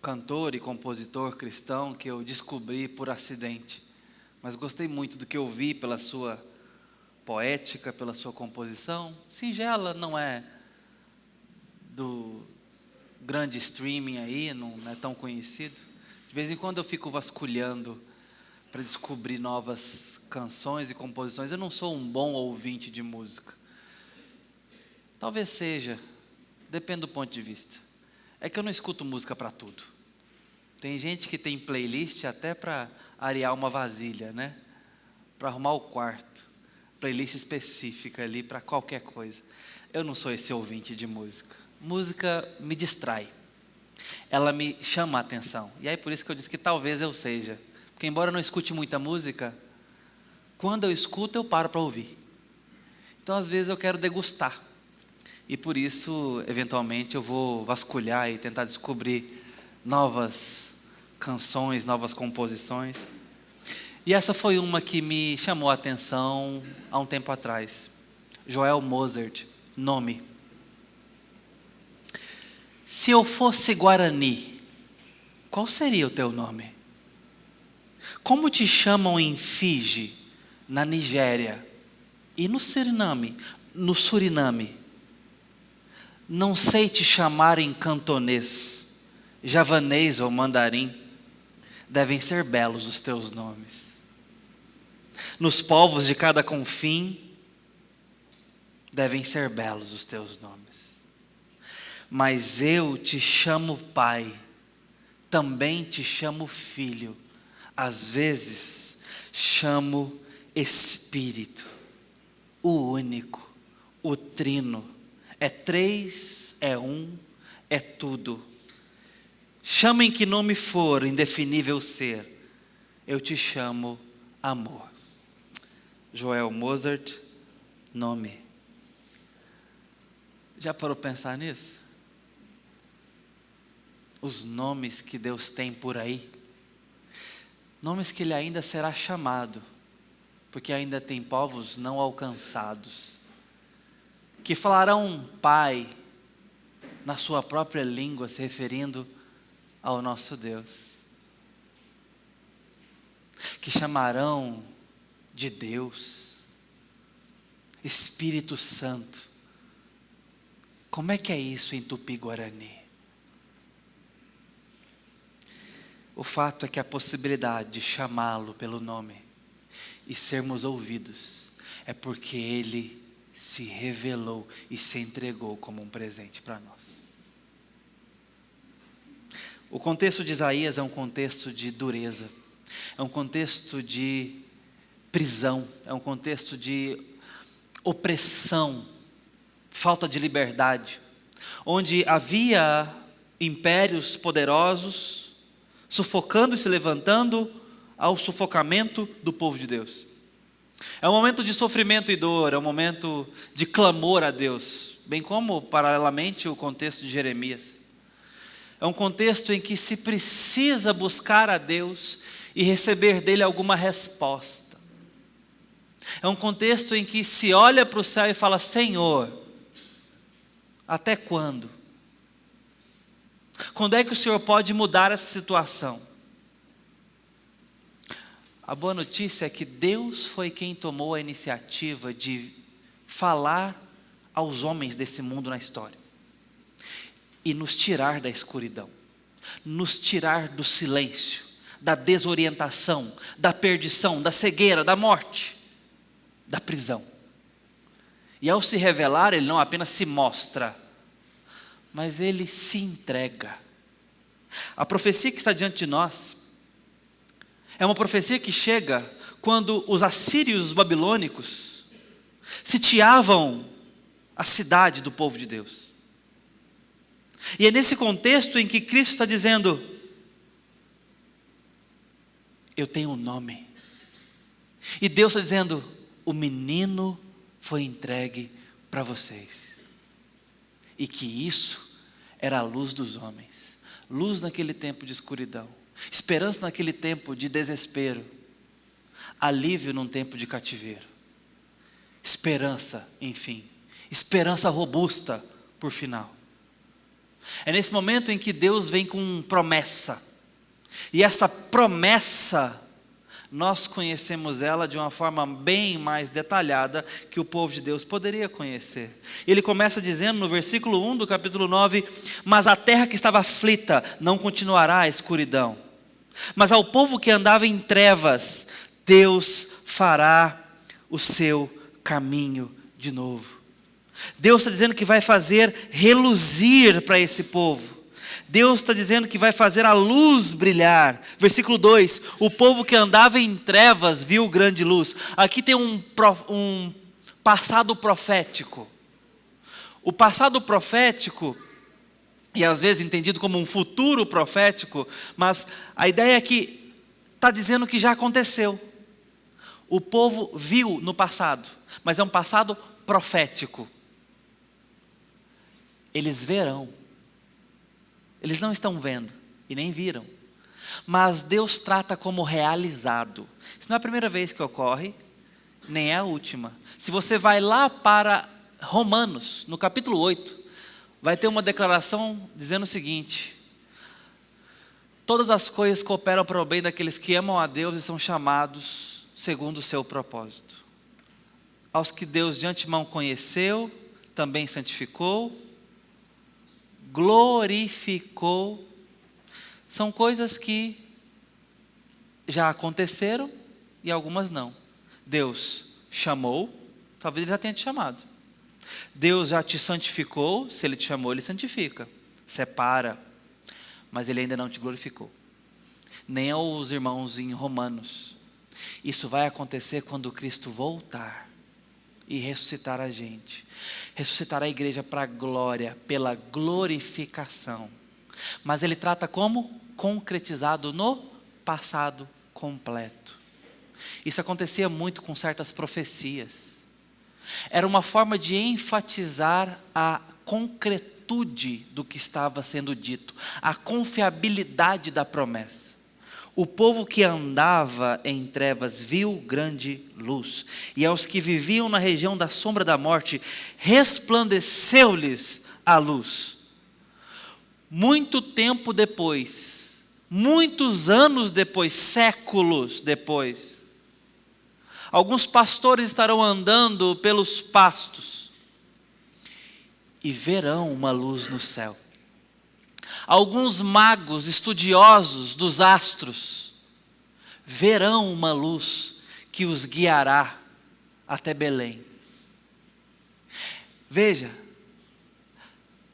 cantor e compositor cristão que eu descobri por acidente, mas gostei muito do que eu vi pela sua poética, pela sua composição. Singela, não é do grande streaming aí, não é tão conhecido. De vez em quando eu fico vasculhando para descobrir novas canções e composições. Eu não sou um bom ouvinte de música. Talvez seja, depende do ponto de vista. É que eu não escuto música para tudo. Tem gente que tem playlist até para arear uma vasilha, né? Para arrumar o quarto. Playlist específica ali para qualquer coisa. Eu não sou esse ouvinte de música. Música me distrai. Ela me chama a atenção. E aí por isso que eu disse que talvez eu seja. Porque embora eu não escute muita música, quando eu escuto eu paro para ouvir. Então às vezes eu quero degustar. E por isso, eventualmente, eu vou vasculhar e tentar descobrir novas canções, novas composições. E essa foi uma que me chamou a atenção há um tempo atrás. Joel Mozart, nome. Se eu fosse Guarani, qual seria o teu nome? Como te chamam em Fiji, na Nigéria, E no Suriname, não sei te chamar em cantonês, javanês ou mandarim, devem ser belos os teus nomes. Nos povos de cada confim, devem ser belos os teus nomes. Mas eu te chamo Pai, também te chamo Filho, às vezes chamo Espírito, o único, o trino, é três, é um, é tudo. Chamem que nome for, indefinível ser, eu te chamo amor. Joel Mozart, nome. Já parou para pensar nisso? Os nomes que Deus tem por aí, nomes que Ele ainda será chamado, porque ainda tem povos não alcançados, que falarão Pai, na sua própria língua, se referindo ao nosso Deus, que chamarão de Deus, Espírito Santo. Como é que é isso em Tupi-Guarani? O fato é que a possibilidade de chamá-lo pelo nome e sermos ouvidos é porque Ele se revelou e se entregou como um presente para nós. O contexto de Isaías é um contexto de dureza, é um contexto de prisão, é um contexto de opressão, falta de liberdade, onde havia impérios poderosos sufocando e se levantando ao sufocamento do povo de Deus. É um momento de sofrimento e dor, é um momento de clamor a Deus, bem como, paralelamente, o contexto de Jeremias. É um contexto em que se precisa buscar a Deus e receber dele alguma resposta. É um contexto em que se olha para o céu e fala: Senhor, até quando? Quando é que o Senhor pode mudar essa situação? A boa notícia é que Deus foi quem tomou a iniciativa de falar aos homens desse mundo na história e nos tirar da escuridão, nos tirar do silêncio, da desorientação, da perdição, da cegueira, da morte, da prisão. E ao se revelar, Ele não apenas se mostra, mas Ele se entrega. A profecia que está diante de nós é uma profecia que chega quando os assírios, os babilônicos, sitiavam a cidade do povo de Deus. E é nesse contexto em que Cristo está dizendo: eu tenho um nome. E Deus está dizendo: o menino foi entregue para vocês. E que isso era a luz dos homens, luz naquele tempo de escuridão, esperança naquele tempo de desespero, alívio num tempo de cativeiro, esperança, enfim, esperança robusta por final. É nesse momento em que Deus vem com promessa, e essa promessa, nós conhecemos ela de uma forma bem mais detalhada que o povo de Deus poderia conhecer. Ele começa dizendo no versículo 1 do capítulo 9: mas a terra que estava aflita não continuará a escuridão, mas ao povo que andava em trevas, Deus fará o seu caminho de novo. Deus está dizendo que vai fazer reluzir para esse povo. Deus está dizendo que vai fazer a luz brilhar. Versículo 2: o povo que andava em trevas viu grande luz. Aqui tem um passado profético. O passado profético, e às vezes entendido como um futuro profético, mas a ideia é que está dizendo que já aconteceu. O povo viu no passado, mas é um passado profético. Eles verão. Eles não estão vendo e nem viram, mas Deus trata como realizado. Isso não é a primeira vez que ocorre, nem é a última. Se você vai lá para Romanos, no capítulo 8, vai ter uma declaração dizendo o seguinte: todas as coisas cooperam para o bem daqueles que amam a Deus e são chamados segundo o seu propósito. aos que Deus de antemão conheceu, também santificou, glorificou. São coisas que já aconteceram e algumas não. Deus chamou, talvez Ele já tenha te chamado. Deus já te santificou, se Ele te chamou, Ele santifica, separa, mas Ele ainda não te glorificou. Nem aos irmãos em Romanos. Isso vai acontecer quando Cristo voltar e ressuscitar a gente. Ressuscitar a igreja para a glória, pela glorificação. Mas Ele trata como? Concretizado no passado completo. Isso acontecia muito com certas profecias. Era uma forma de enfatizar a concretude do que estava sendo dito, a confiabilidade da promessa. O povo que andava em trevas viu grande luz, e aos que viviam na região da sombra da morte, resplandeceu-lhes a luz. Muito tempo depois, muitos anos depois, séculos depois, alguns pastores estarão andando pelos pastos e verão uma luz no céu. Alguns magos estudiosos dos astros verão uma luz que os guiará até Belém. Veja,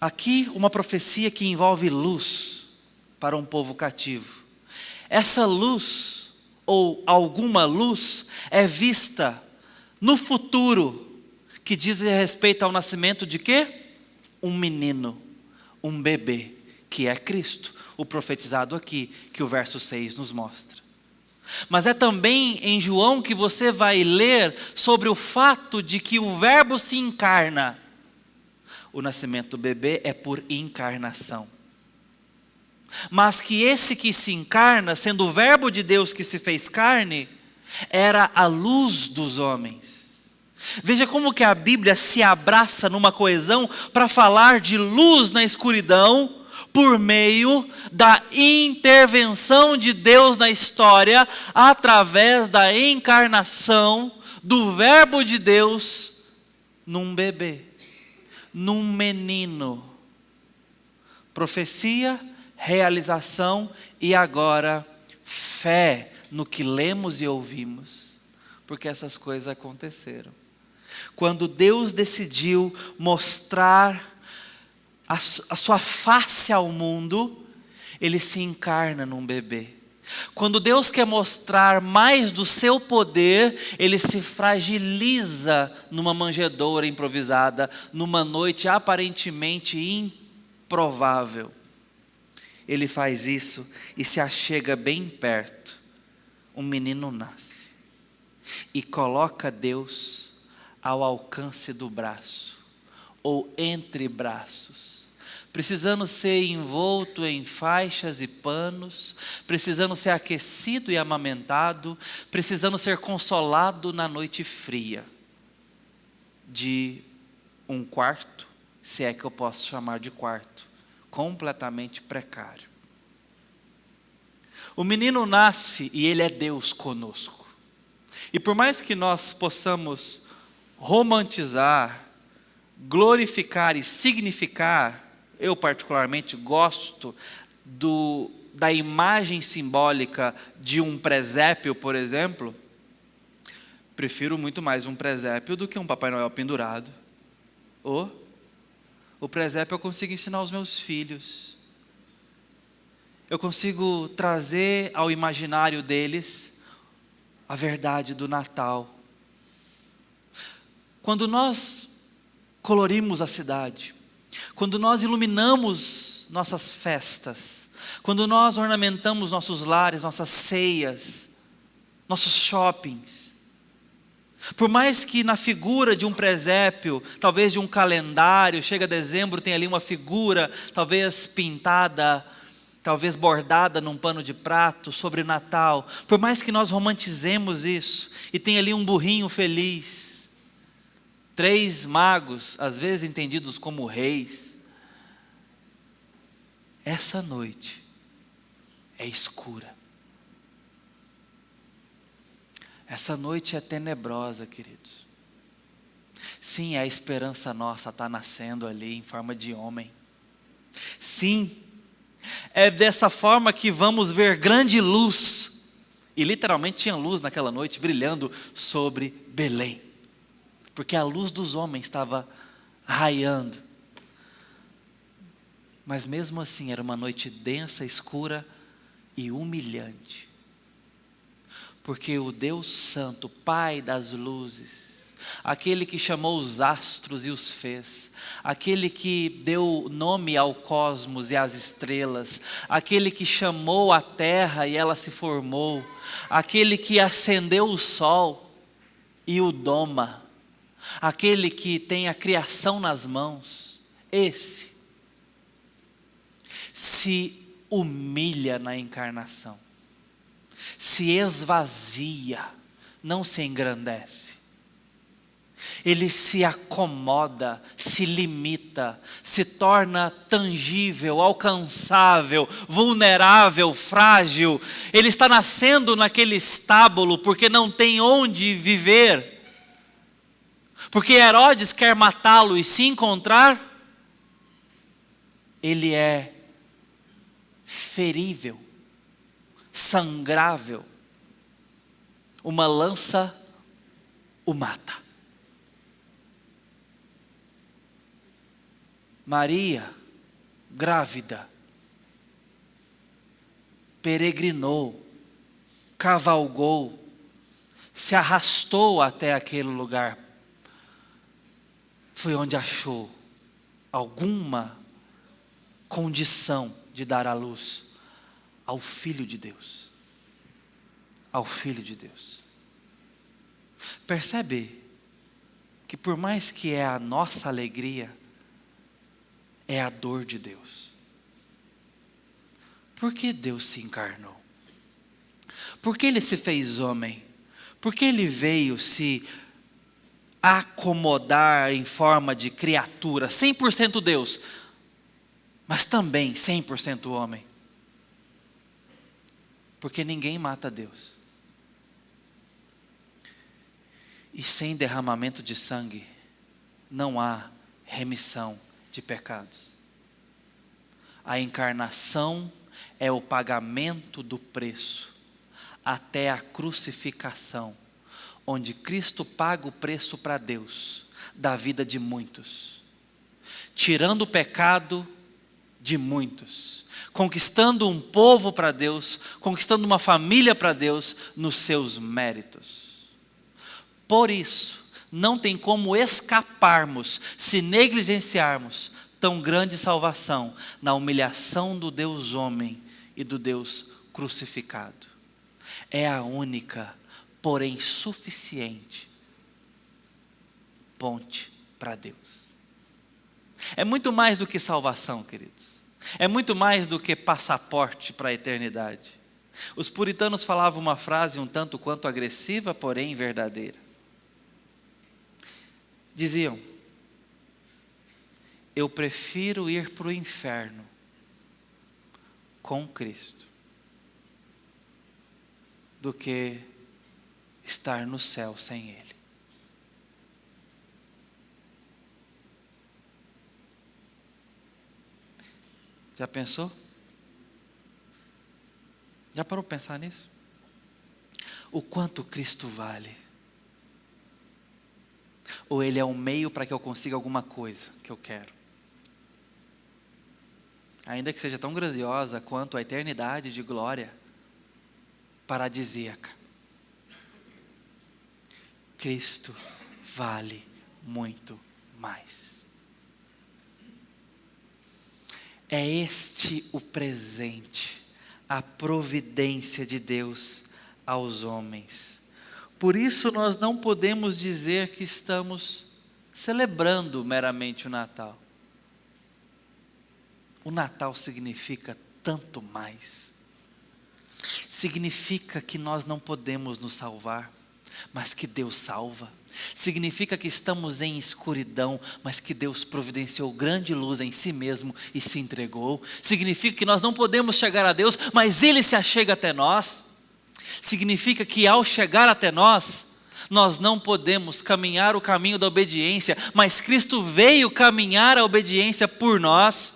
aqui uma profecia que envolve luz para um povo cativo. Essa luz, ou alguma luz, é vista no futuro, que diz respeito ao nascimento de quê? Um menino, um bebê, que é Cristo, o profetizado aqui, que o verso 6 nos mostra. Mas é também em João que você vai ler sobre o fato de que o verbo se encarna. O nascimento do bebê é por encarnação. Mas que esse que se encarna, sendo o verbo de Deus que se fez carne, era a luz dos homens. Veja como que a Bíblia se abraça numa coesão para falar de luz na escuridão, por meio da intervenção de Deus na história, através da encarnação do verbo de Deus num bebê, num menino. Profecia, realização e agora fé no que lemos e ouvimos, porque essas coisas aconteceram. Quando Deus decidiu mostrar a sua face ao mundo, Ele se encarna num bebê. Quando Deus quer mostrar mais do seu poder, Ele se fragiliza numa manjedoura improvisada, numa noite aparentemente improvável. Ele faz isso e se achega bem perto. Um menino nasce e coloca Deus ao alcance do braço, ou entre braços, precisando ser envolto em faixas e panos, precisando ser aquecido e amamentado, precisando ser consolado na noite fria de um quarto, se é que eu posso chamar de quarto, completamente precário. O menino nasce e ele é Deus conosco. E por mais que nós possamos romantizar, glorificar e significar, eu particularmente gosto da imagem simbólica de um presépio, por exemplo. Prefiro muito mais um presépio do que um Papai Noel pendurado. O presépio eu consigo ensinar aos meus filhos. Eu consigo trazer ao imaginário deles a verdade do Natal. Quando nós colorimos a cidade, quando nós iluminamos nossas festas, quando nós ornamentamos nossos lares, nossas ceias, nossos shoppings, por mais que na figura de um presépio, talvez de um calendário, chega dezembro, tem ali uma figura, talvez pintada, talvez bordada num pano de prato sobre Natal, por mais que nós romantizemos isso, e tem ali um burrinho feliz, 3 magos, às vezes entendidos como reis, essa noite é escura. Essa noite é tenebrosa, queridos. Sim, a esperança nossa está nascendo ali em forma de homem. Sim, é dessa forma que vamos ver grande luz. E literalmente tinha luz naquela noite brilhando sobre Belém. Porque a luz dos homens estava raiando. Mas mesmo assim era uma noite densa, escura e humilhante. Porque o Deus Santo, Pai das luzes, aquele que chamou os astros e os fez, aquele que deu nome ao cosmos e às estrelas, aquele que chamou a terra e ela se formou, aquele que acendeu o sol e o doma, aquele que tem a criação nas mãos, esse se humilha na encarnação, se esvazia, não se engrandece. Ele se acomoda, se limita, se torna tangível, alcançável, vulnerável, frágil. Ele está nascendo naquele estábulo porque não tem onde viver. Porque Herodes quer matá-lo e se encontrar, ele é ferível, sangrável. Uma lança o mata. Maria, grávida, peregrinou, cavalgou, se arrastou até aquele lugar. Foi onde achou alguma condição de dar à luz ao Filho de Deus. Ao Filho de Deus. Percebe que por mais que é a nossa alegria, é a dor de Deus. Por que Deus se encarnou? Por que Ele se fez homem? Por que Ele veio se acomodar em forma de criatura, 100% Deus, mas também 100% homem? Porque ninguém mata Deus. E sem derramamento de sangue, não há remissão de pecados. A encarnação é o pagamento do preço até a crucificação, onde Cristo paga o preço para Deus da vida de muitos, tirando o pecado de muitos, conquistando um povo para Deus, conquistando uma família para Deus nos seus méritos. Por isso, não tem como escaparmos se negligenciarmos tão grande salvação na humilhação do Deus homem e do Deus crucificado. É a única, porém suficiente, ponte para Deus. É muito mais do que salvação, queridos. É muito mais do que passaporte para a eternidade. Os puritanos falavam uma frase um tanto quanto agressiva, porém verdadeira. Diziam: eu prefiro ir para o inferno com Cristo do que estar no céu sem Ele. Já pensou? Já parou para pensar nisso? O quanto Cristo vale? Ou Ele é um meio para que eu consiga alguma coisa que eu quero? Ainda que seja tão grandiosa quanto a eternidade de glória paradisíaca, Cristo vale muito mais. É este o presente, a providência de Deus aos homens. Por isso nós não podemos dizer que estamos celebrando meramente o Natal. O Natal significa tanto mais. Significa que nós não podemos nos salvar, mas que Deus salva. Significa que estamos em escuridão, mas que Deus providenciou grande luz em si mesmo e se entregou. Significa que nós não podemos chegar a Deus, mas Ele se achega até nós. Significa que ao chegar até nós, Nós não podemos caminhar o caminho da obediência, mas Cristo veio caminhar a obediência por nós.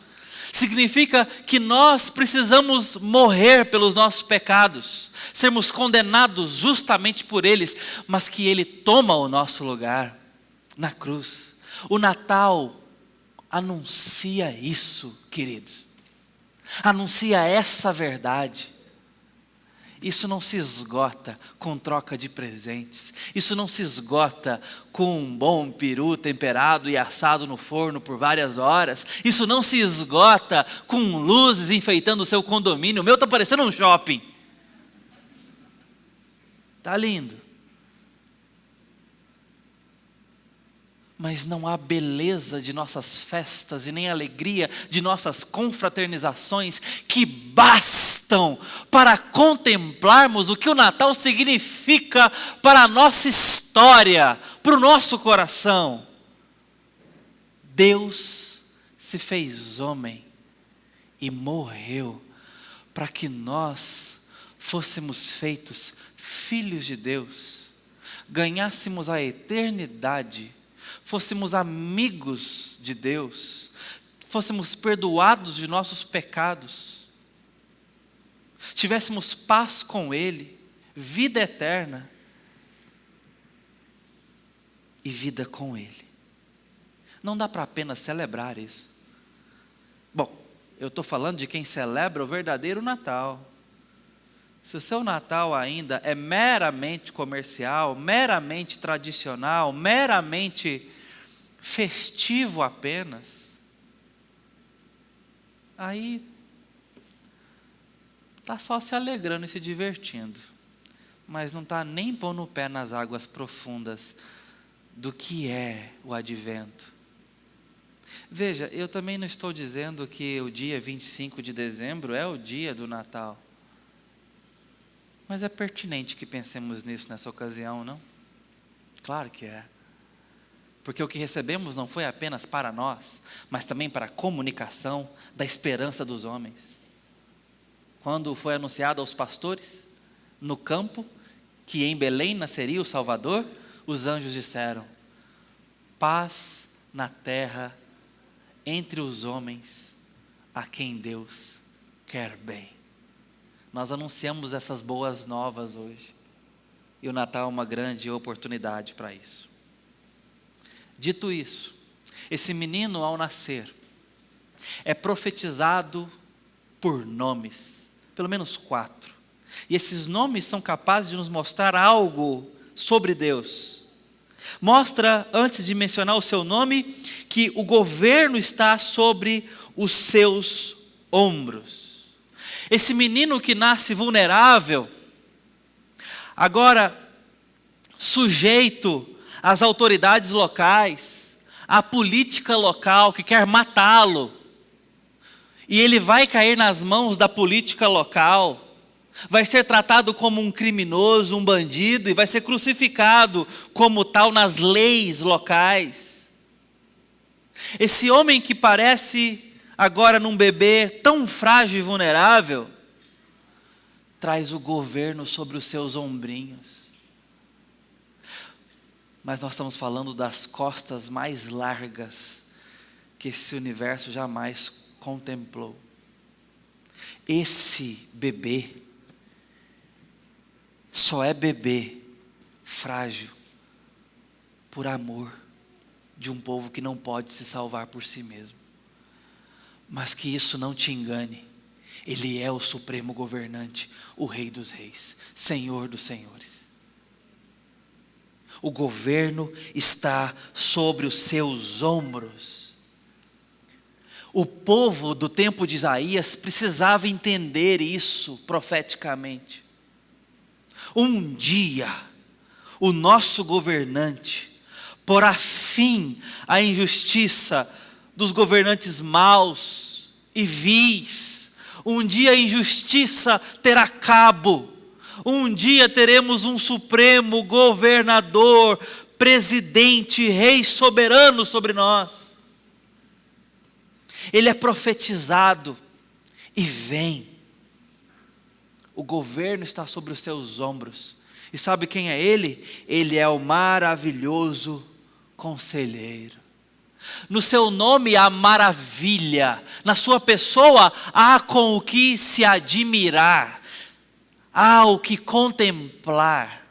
Significa que nós precisamos morrer pelos nossos pecados, sermos condenados justamente por eles, mas que Ele toma o nosso lugar na cruz. O Natal anuncia isso, queridos. Anuncia essa verdade. Isso não se esgota com troca de presentes. Isso não se esgota com um bom peru temperado e assado no forno por várias horas. Isso não se esgota com luzes enfeitando o seu condomínio. O meu está parecendo um shopping. Está lindo. Mas não há beleza de nossas festas e nem alegria de nossas confraternizações que bastam para contemplarmos o que o Natal significa para a nossa história, para o nosso coração. Deus se fez homem e morreu para que nós fôssemos feitos filhos de Deus, ganhássemos a eternidade, fôssemos amigos de Deus, fôssemos perdoados de nossos pecados, tivéssemos paz com Ele, vida eterna e vida com Ele. Não dá para apenas celebrar isso. Bom, eu estou falando de quem celebra o verdadeiro Natal. Se o seu Natal ainda é meramente comercial, meramente tradicional, meramente festivo apenas, aí está só se alegrando e se divertindo, mas não está nem pondo o pé nas águas profundas do que é o advento. Veja, eu também não estou dizendo que o dia 25 de dezembro é o dia do Natal, mas é pertinente que pensemos nisso nessa ocasião, não? Claro que é. Porque o que recebemos não foi apenas para nós, mas também para a comunicação da esperança dos homens. Quando foi anunciado aos pastores, no campo, que em Belém nasceria o Salvador, os anjos disseram: paz na terra entre os homens a quem Deus quer bem. Nós anunciamos essas boas novas hoje, e o Natal é uma grande oportunidade para isso. Dito isso, esse menino ao nascer é profetizado por nomes, pelo menos 4. E esses nomes são capazes de nos mostrar algo sobre Deus. Mostra, antes de mencionar o seu nome, que o governo está sobre os seus ombros. Esse menino que nasce vulnerável, agora sujeito às autoridades locais, à política local que quer matá-lo, e ele vai cair nas mãos da política local, vai ser tratado como um criminoso, um bandido, e vai ser crucificado como tal nas leis locais. Esse homem que parece agora num bebê tão frágil e vulnerável, traz o governo sobre os seus ombrinhos. Mas nós estamos falando das costas mais largas que esse universo jamais contemplou. Esse bebê só é bebê frágil por amor de um povo que não pode se salvar por si mesmo. Mas que isso não te engane, Ele é o supremo governante, o Rei dos Reis, Senhor dos Senhores. O governo está sobre os seus ombros. O povo do tempo de Isaías precisava entender isso profeticamente. Um dia, o nosso governante porá fim à injustiça dos governantes maus e vis. Um dia a injustiça terá cabo. Um dia teremos um supremo governador, presidente, rei soberano sobre nós. Ele é profetizado e vem. O governo está sobre os seus ombros E sabe quem é Ele? Ele é o maravilhoso conselheiro. No seu nome há maravilha, na sua pessoa há com o que se admirar, há o que contemplar.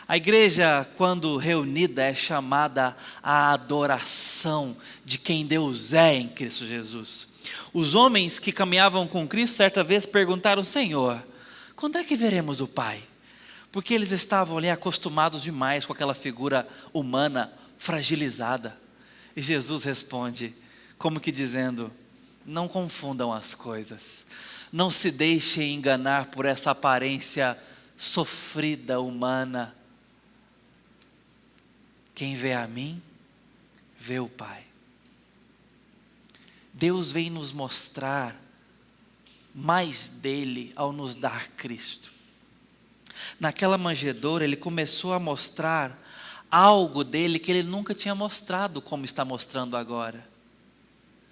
A igreja, quando reunida, é chamada à adoração de quem Deus é em Cristo Jesus. Os homens que caminhavam com Cristo, certa vez perguntaram: Senhor, quando é que veremos o Pai? Porque eles estavam ali acostumados demais com aquela figura humana fragilizada. E Jesus responde, como que dizendo: não confundam as coisas, não se deixem enganar por essa aparência sofrida humana. Quem vê a mim, vê o Pai. Deus vem nos mostrar mais dele ao nos dar Cristo. Naquela manjedoura ele começou a mostrar algo dele que ele nunca tinha mostrado como está mostrando agora.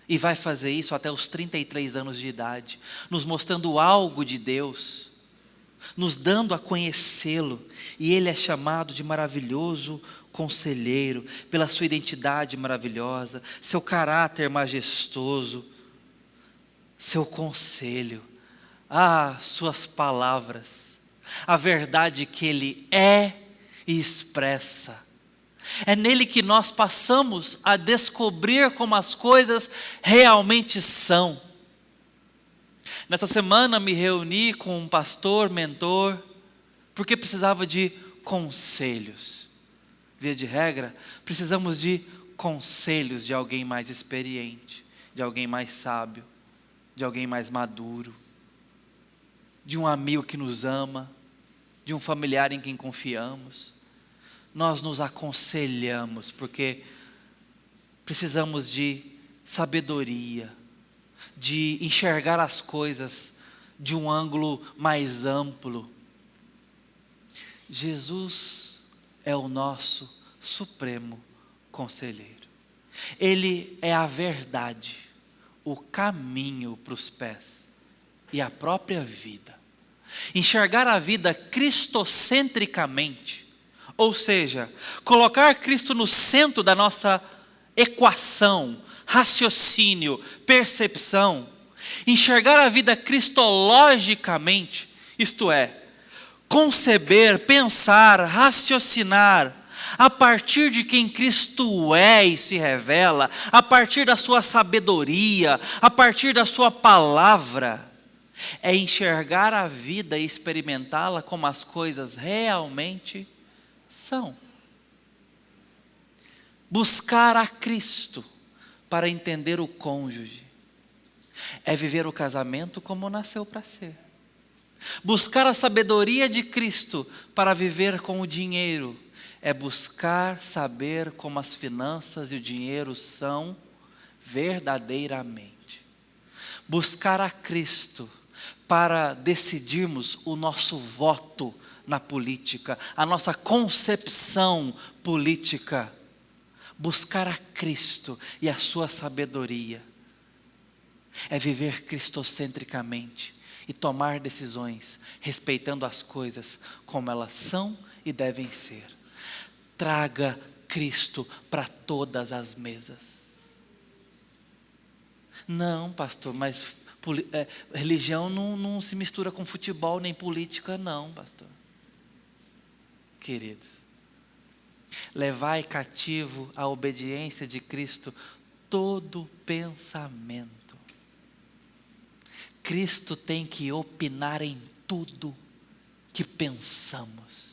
E vai fazer isso até os 33 anos de idade, nos mostrando algo de Deus, nos dando a conhecê-lo. E ele é chamado de maravilhoso conselheiro, pela sua identidade maravilhosa, seu caráter majestoso, seu conselho, suas palavras, a verdade que ele é e expressa. É nele que nós passamos a descobrir como as coisas realmente são. Nessa semana me reuni com um pastor, mentor, porque precisava de conselhos. Via de regra, precisamos de conselhos de alguém mais experiente, de alguém mais sábio, de alguém mais maduro, de um amigo que nos ama, de um familiar em quem confiamos. Nós nos aconselhamos porque precisamos de sabedoria, de enxergar as coisas de um ângulo mais amplo. Jesus é o nosso supremo conselheiro. Ele é a verdade, o caminho para os pés e a própria vida. Enxergar a vida cristocentricamente, ou seja, colocar Cristo no centro da nossa equação, raciocínio, percepção. Enxergar a vida cristologicamente, isto é, conceber, pensar, raciocinar a partir de quem Cristo é e se revela, a partir da sua sabedoria, a partir da sua palavra, é enxergar a vida e experimentá-la como as coisas realmente são. Buscar a Cristo para entender o cônjuge é viver o casamento como nasceu para ser. Buscar a sabedoria de Cristo para viver com o dinheiro é buscar saber como as finanças e o dinheiro são verdadeiramente. Buscar a Cristo para decidirmos o nosso voto na política, a nossa concepção política. Buscar a Cristo e a sua sabedoria é viver cristocentricamente e tomar decisões respeitando as coisas como elas são e devem ser. Traga Cristo para todas as mesas. Não, pastor, mas religião não se mistura com futebol nem política, não, pastor. Queridos, levai cativo à obediência de Cristo todo pensamento. Cristo tem que opinar em tudo que pensamos.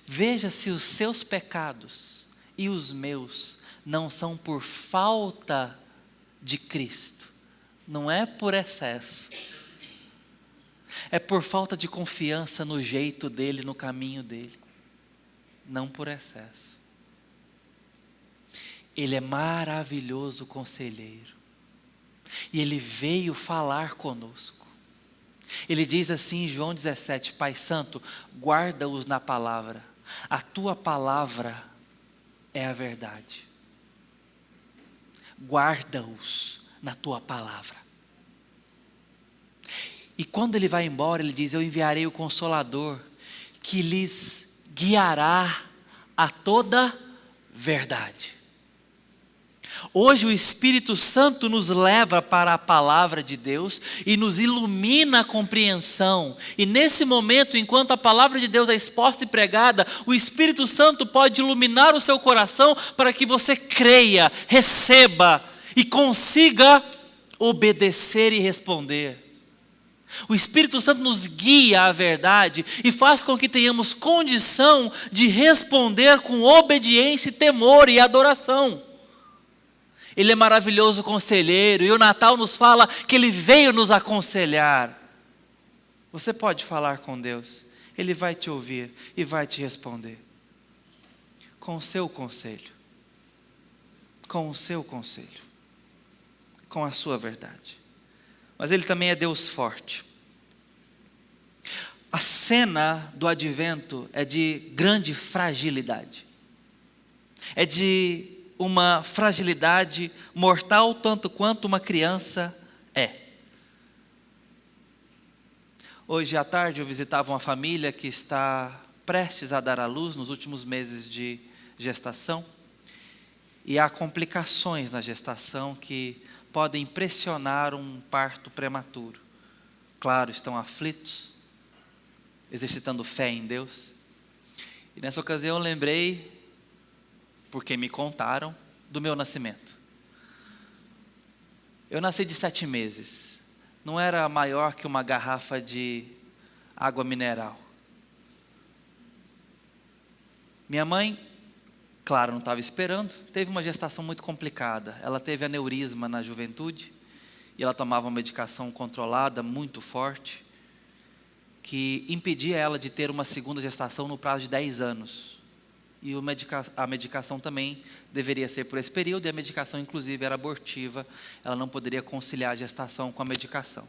Veja se os seus pecados e os meus não são por falta de Cristo, não é por excesso, é por falta de confiança no jeito dele, no caminho dele, não por excesso. Ele é maravilhoso conselheiro. E ele veio falar conosco. Ele diz assim em João 17: Pai Santo, guarda-os na palavra. A tua palavra é a verdade. Guarda-os na tua palavra. E quando ele vai embora, ele diz: eu enviarei o Consolador, que lhes guiará a toda verdade. Hoje o Espírito Santo nos leva para a palavra de Deus e nos ilumina a compreensão. E nesse momento, enquanto a palavra de Deus é exposta e pregada, o Espírito Santo pode iluminar o seu coração para que você creia, receba e consiga obedecer e responder. O Espírito Santo nos guia à verdade e faz com que tenhamos condição de responder com obediência, temor e adoração. Ele é maravilhoso conselheiro e o Natal nos fala que Ele veio nos aconselhar. Você pode falar com Deus, Ele vai te ouvir e vai te responder. Com o seu conselho. Com o seu conselho. Com a sua verdade. Mas Ele também é Deus forte. A cena do advento é de grande fragilidade. É de uma fragilidade mortal tanto quanto uma criança é. Hoje à tarde eu visitava uma família que está prestes a dar à luz nos últimos meses de gestação. E há complicações na gestação que podem pressionar um parto prematuro. Claro, estão aflitos, exercitando fé em Deus. E nessa ocasião eu lembrei, porque me contaram, do meu nascimento. Eu nasci de 7 meses. Não era maior que uma garrafa de água mineral. Minha mãe, claro, não estava esperando, teve uma gestação muito complicada. Ela teve aneurisma na juventude e ela tomava uma medicação controlada, muito forte, que impedia ela de ter uma segunda gestação no prazo de 10 anos. E a medicação também deveria ser por esse período, e a medicação inclusive era abortiva, ela não poderia conciliar a gestação com a medicação.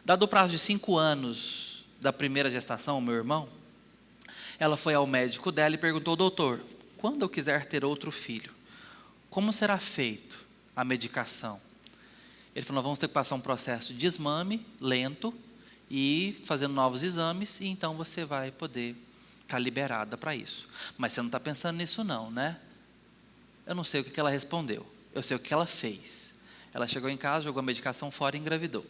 Dado o prazo de 5 anos da primeira gestação, o meu irmão, ela foi ao médico dela e perguntou: doutor, quando eu quiser ter outro filho, como será feito a medicação? Ele falou: nós vamos ter que passar um processo de desmame lento e fazendo novos exames, e então você vai poder estar liberada para isso. Mas você não está pensando nisso não, né? Eu não sei o que ela respondeu, eu sei o que ela fez. Ela chegou em casa, jogou a medicação fora e engravidou.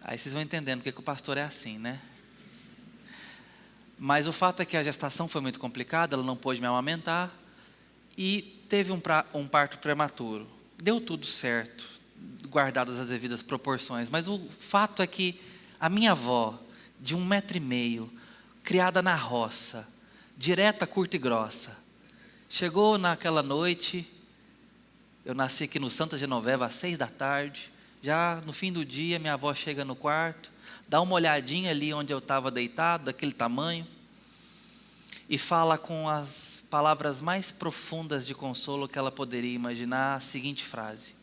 Aí vocês vão entendendo porque que o pastor é assim, né? Mas o fato é que a gestação foi muito complicada, ela não pôde me amamentar e teve um parto prematuro. Deu tudo certo, guardadas as devidas proporções, mas o fato é que a minha avó, de 1,5 m, criada na roça, direta, curta e grossa, chegou naquela noite, eu nasci aqui no Santa Genoveva às 6 da tarde, já no fim do dia minha avó chega no quarto, dá uma olhadinha ali onde eu estava deitado, daquele tamanho, e fala com as palavras mais profundas de consolo que ela poderia imaginar a seguinte frase: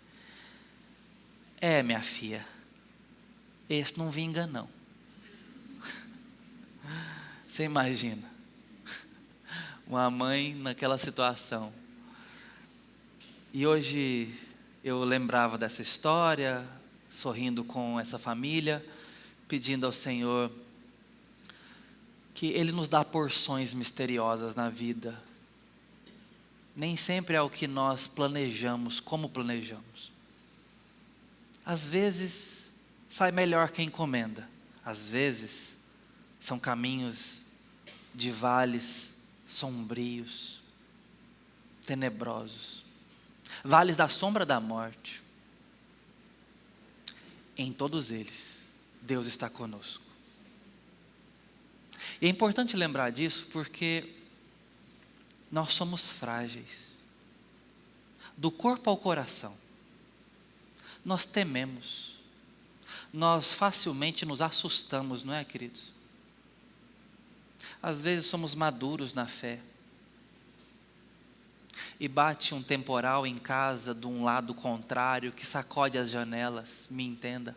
é, minha filha, esse não vinga não. Você imagina uma mãe naquela situação. E hoje eu lembrava dessa história, sorrindo com essa família, pedindo ao Senhor que Ele nos dá porções misteriosas na vida. Nem sempre é o que nós planejamos, como planejamos. Às vezes sai melhor quem encomenda. Às vezes são caminhos de vales sombrios, tenebrosos, vales da sombra da morte. Em todos eles, Deus está conosco. E é importante lembrar disso porque nós somos frágeis. Do corpo ao coração, nós tememos. Nós facilmente nos assustamos, não é, queridos? Às vezes somos maduros na fé. E bate um temporal em casa de um lado contrário que sacode as janelas, me entenda.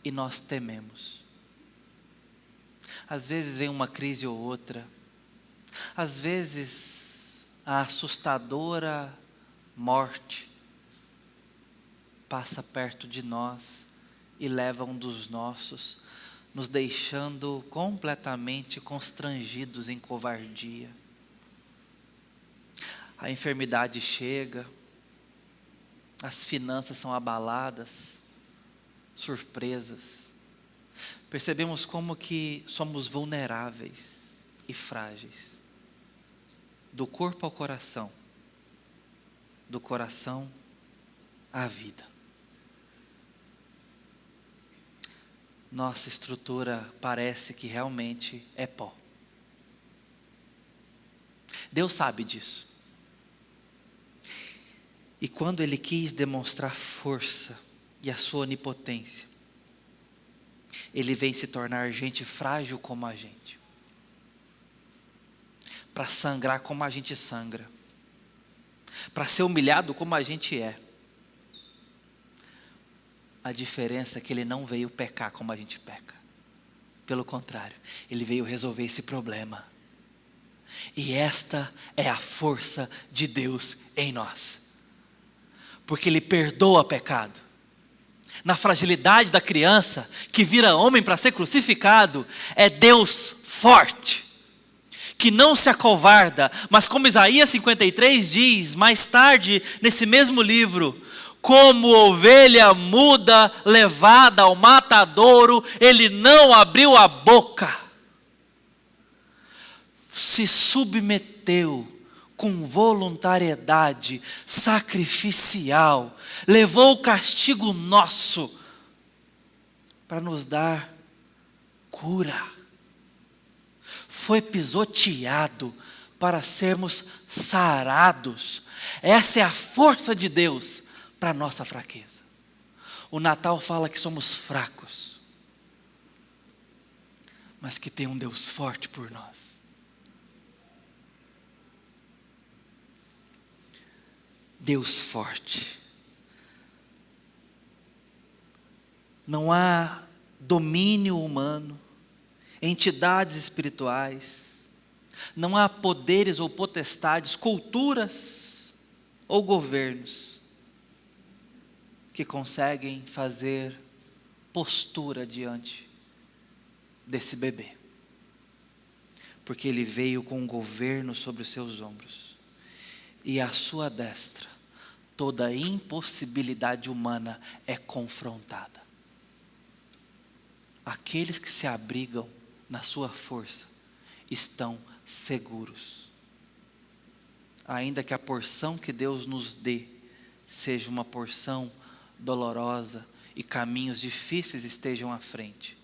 E nós tememos. Às vezes vem uma crise ou outra. Às vezes a assustadora morte passa perto de nós e leva um dos nossos. nos deixando completamente constrangidos em covardia. A enfermidade chega, as finanças são abaladas, surpresas. Percebemos como que somos vulneráveis e frágeis. Do corpo ao coração, do coração à vida. Nossa estrutura parece que realmente é pó. Deus sabe disso. E quando Ele quis demonstrar força e a sua onipotência, Ele vem se tornar gente frágil como a gente, para sangrar como a gente sangra, para ser humilhado como a gente é. A diferença é que Ele não veio pecar como a gente peca. Pelo contrário, Ele veio resolver esse problema. E esta é a força de Deus em nós. Porque Ele perdoa pecado. Na fragilidade da criança que vira homem para ser crucificado, é Deus forte, que não se acovarda, mas como Isaías 53 diz, mais tarde nesse mesmo livro, como ovelha muda levada ao matadouro, Ele não abriu a boca, se submeteu com voluntariedade sacrificial, levou o castigo nosso para nos dar cura. Foi pisoteado para sermos sarados. Essa é a força de Deus para a nossa fraqueza. O Natal fala que somos fracos, mas que tem um Deus forte por nós. Deus forte. Não há domínio humano, entidades espirituais, não há poderes ou potestades, culturas ou governos que conseguem fazer postura diante desse bebê. Porque Ele veio com um governo sobre os seus ombros. E à sua destra, toda impossibilidade humana é confrontada. Aqueles que se abrigam na sua força estão seguros. Ainda que a porção que Deus nos dê seja uma porção dolorosa e caminhos difíceis estejam à frente,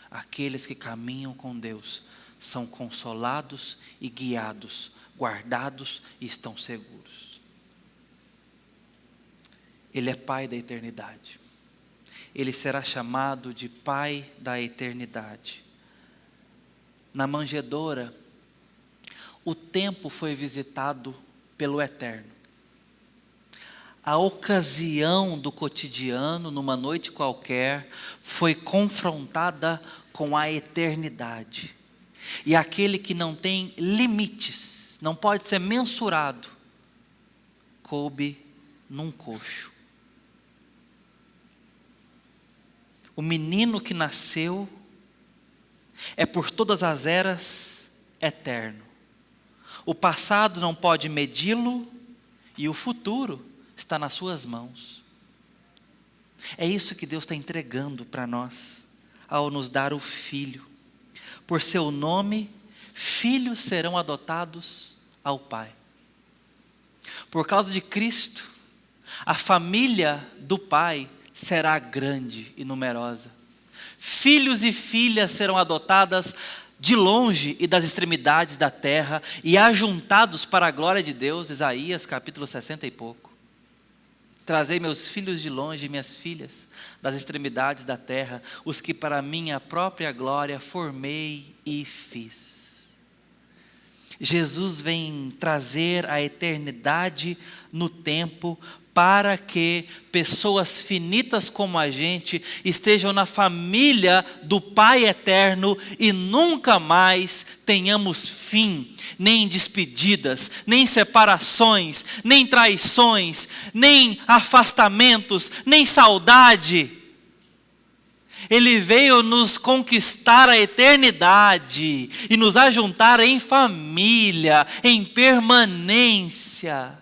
aqueles que caminham com Deus são consolados e guiados, guardados e estão seguros. Ele é Pai da eternidade. Ele será chamado de Pai da eternidade. Na manjedoura, o tempo foi visitado pelo Eterno. A ocasião do cotidiano, numa noite qualquer, foi confrontada com a eternidade. E aquele que não tem limites, não pode ser mensurado, coube num coxo. O menino que nasceu é por todas as eras eterno. O passado não pode medi-lo e o futuro está nas suas mãos. É isso que Deus está entregando para nós ao nos dar o Filho. Por seu nome, filhos serão adotados ao Pai. Por causa de Cristo, a família do Pai será grande e numerosa. Filhos e filhas serão adotadas de longe e das extremidades da terra e ajuntados para a glória de Deus. Isaías capítulo 60 e pouco. Trazei meus filhos de longe e minhas filhas das extremidades da terra, os que para minha própria glória formei e fiz. Jesus vem trazer a eternidade no tempo para que pessoas finitas como a gente estejam na família do Pai eterno e nunca mais tenhamos fim, nem despedidas, nem separações, nem traições, nem afastamentos, nem saudade. Ele veio nos conquistar a eternidade e nos ajuntar em família, em permanência.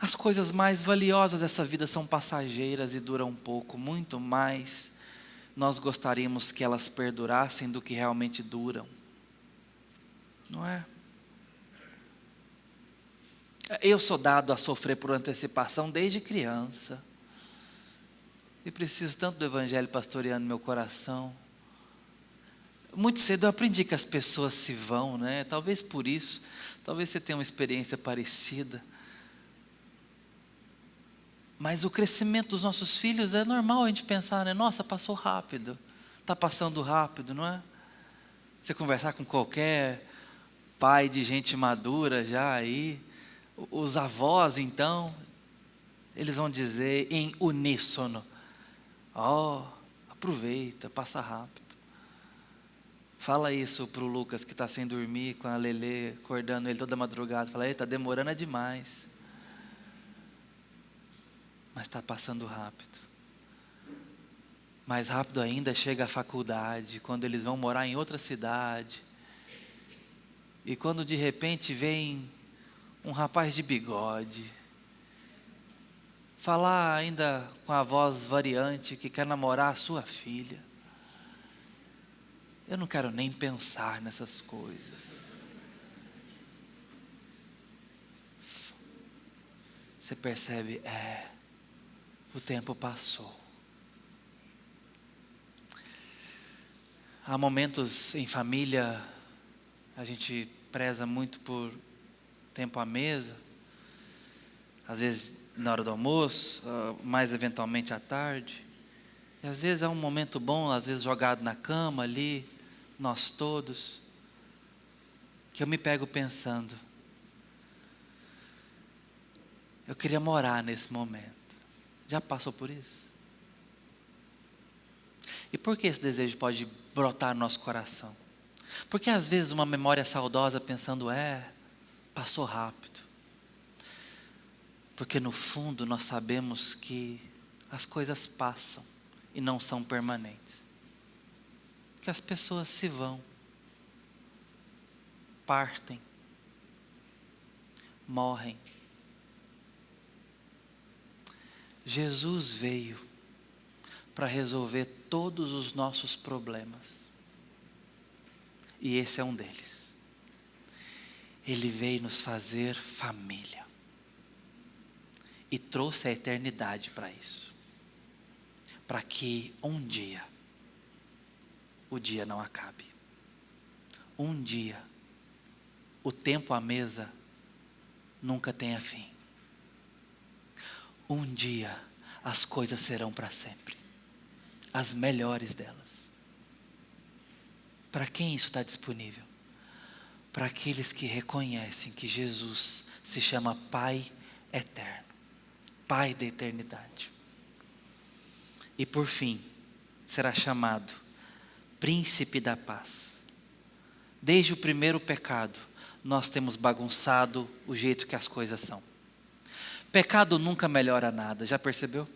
As coisas mais valiosas dessa vida são passageiras e duram pouco, muito mais nós gostaríamos que elas perdurassem do que realmente duram. Não é? Eu sou dado a sofrer por antecipação desde criança. E preciso tanto do evangelho pastoreando meu coração. Muito cedo eu aprendi que as pessoas se vão, né? Talvez por isso, talvez você tenha uma experiência parecida. Mas o crescimento dos nossos filhos é normal a gente pensar, né? Nossa, passou rápido. Está passando rápido, não é? Você conversar com qualquer pai de gente madura já aí, os avós então, eles vão dizer em uníssono: aproveita, passa rápido. Fala isso para o Lucas que está sem dormir, com a Lelê acordando ele toda madrugada. Fala: está demorando é demais. Mas está passando rápido. Mais rápido ainda chega a faculdade, quando eles vão morar em outra cidade. E quando de repente vem um rapaz de bigode, falar ainda com a voz variante que quer namorar a sua filha. Eu não quero nem pensar nessas coisas. Você percebe, o tempo passou. Há momentos em família, a gente preza muito por tempo à mesa, às vezes na hora do almoço, mais eventualmente à tarde. E às vezes é um momento bom, às vezes jogado na cama ali, nós todos, que eu me pego pensando, eu queria morar nesse momento. Já passou por isso? E por que esse desejo pode brotar no nosso coração? Porque às vezes uma memória saudosa pensando, passou rápido. Porque no fundo nós sabemos que as coisas passam e não são permanentes. Que as pessoas se vão, partem, morrem. Jesus veio para resolver todos os nossos problemas. E esse é um deles. Ele veio nos fazer família. E trouxe a eternidade para isso. Para que um dia, o dia não acabe. Um dia, o tempo à mesa nunca tenha fim. Um dia, as coisas serão para sempre. As melhores delas. Para quem isso está disponível? Para aqueles que reconhecem que Jesus se chama Pai eterno. Pai da eternidade. E por fim, será chamado Príncipe da Paz. Desde o primeiro pecado, nós temos bagunçado o jeito que as coisas são. Pecado nunca melhora nada, já percebeu?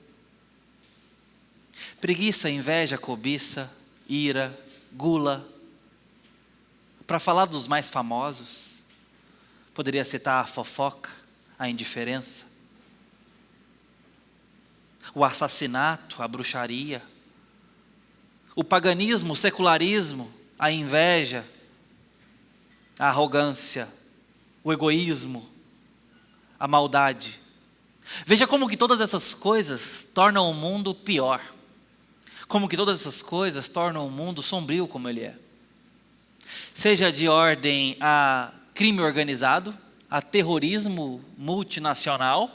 Preguiça, inveja, cobiça, ira, gula. Para falar dos mais famosos, poderia citar a fofoca, a indiferença, o assassinato, a bruxaria, o paganismo, o secularismo, a inveja, a arrogância, o egoísmo, a maldade. Veja como que todas essas coisas tornam o mundo pior. Como que todas essas coisas tornam o mundo sombrio como ele é. Seja de ordem a crime organizado, a terrorismo multinacional,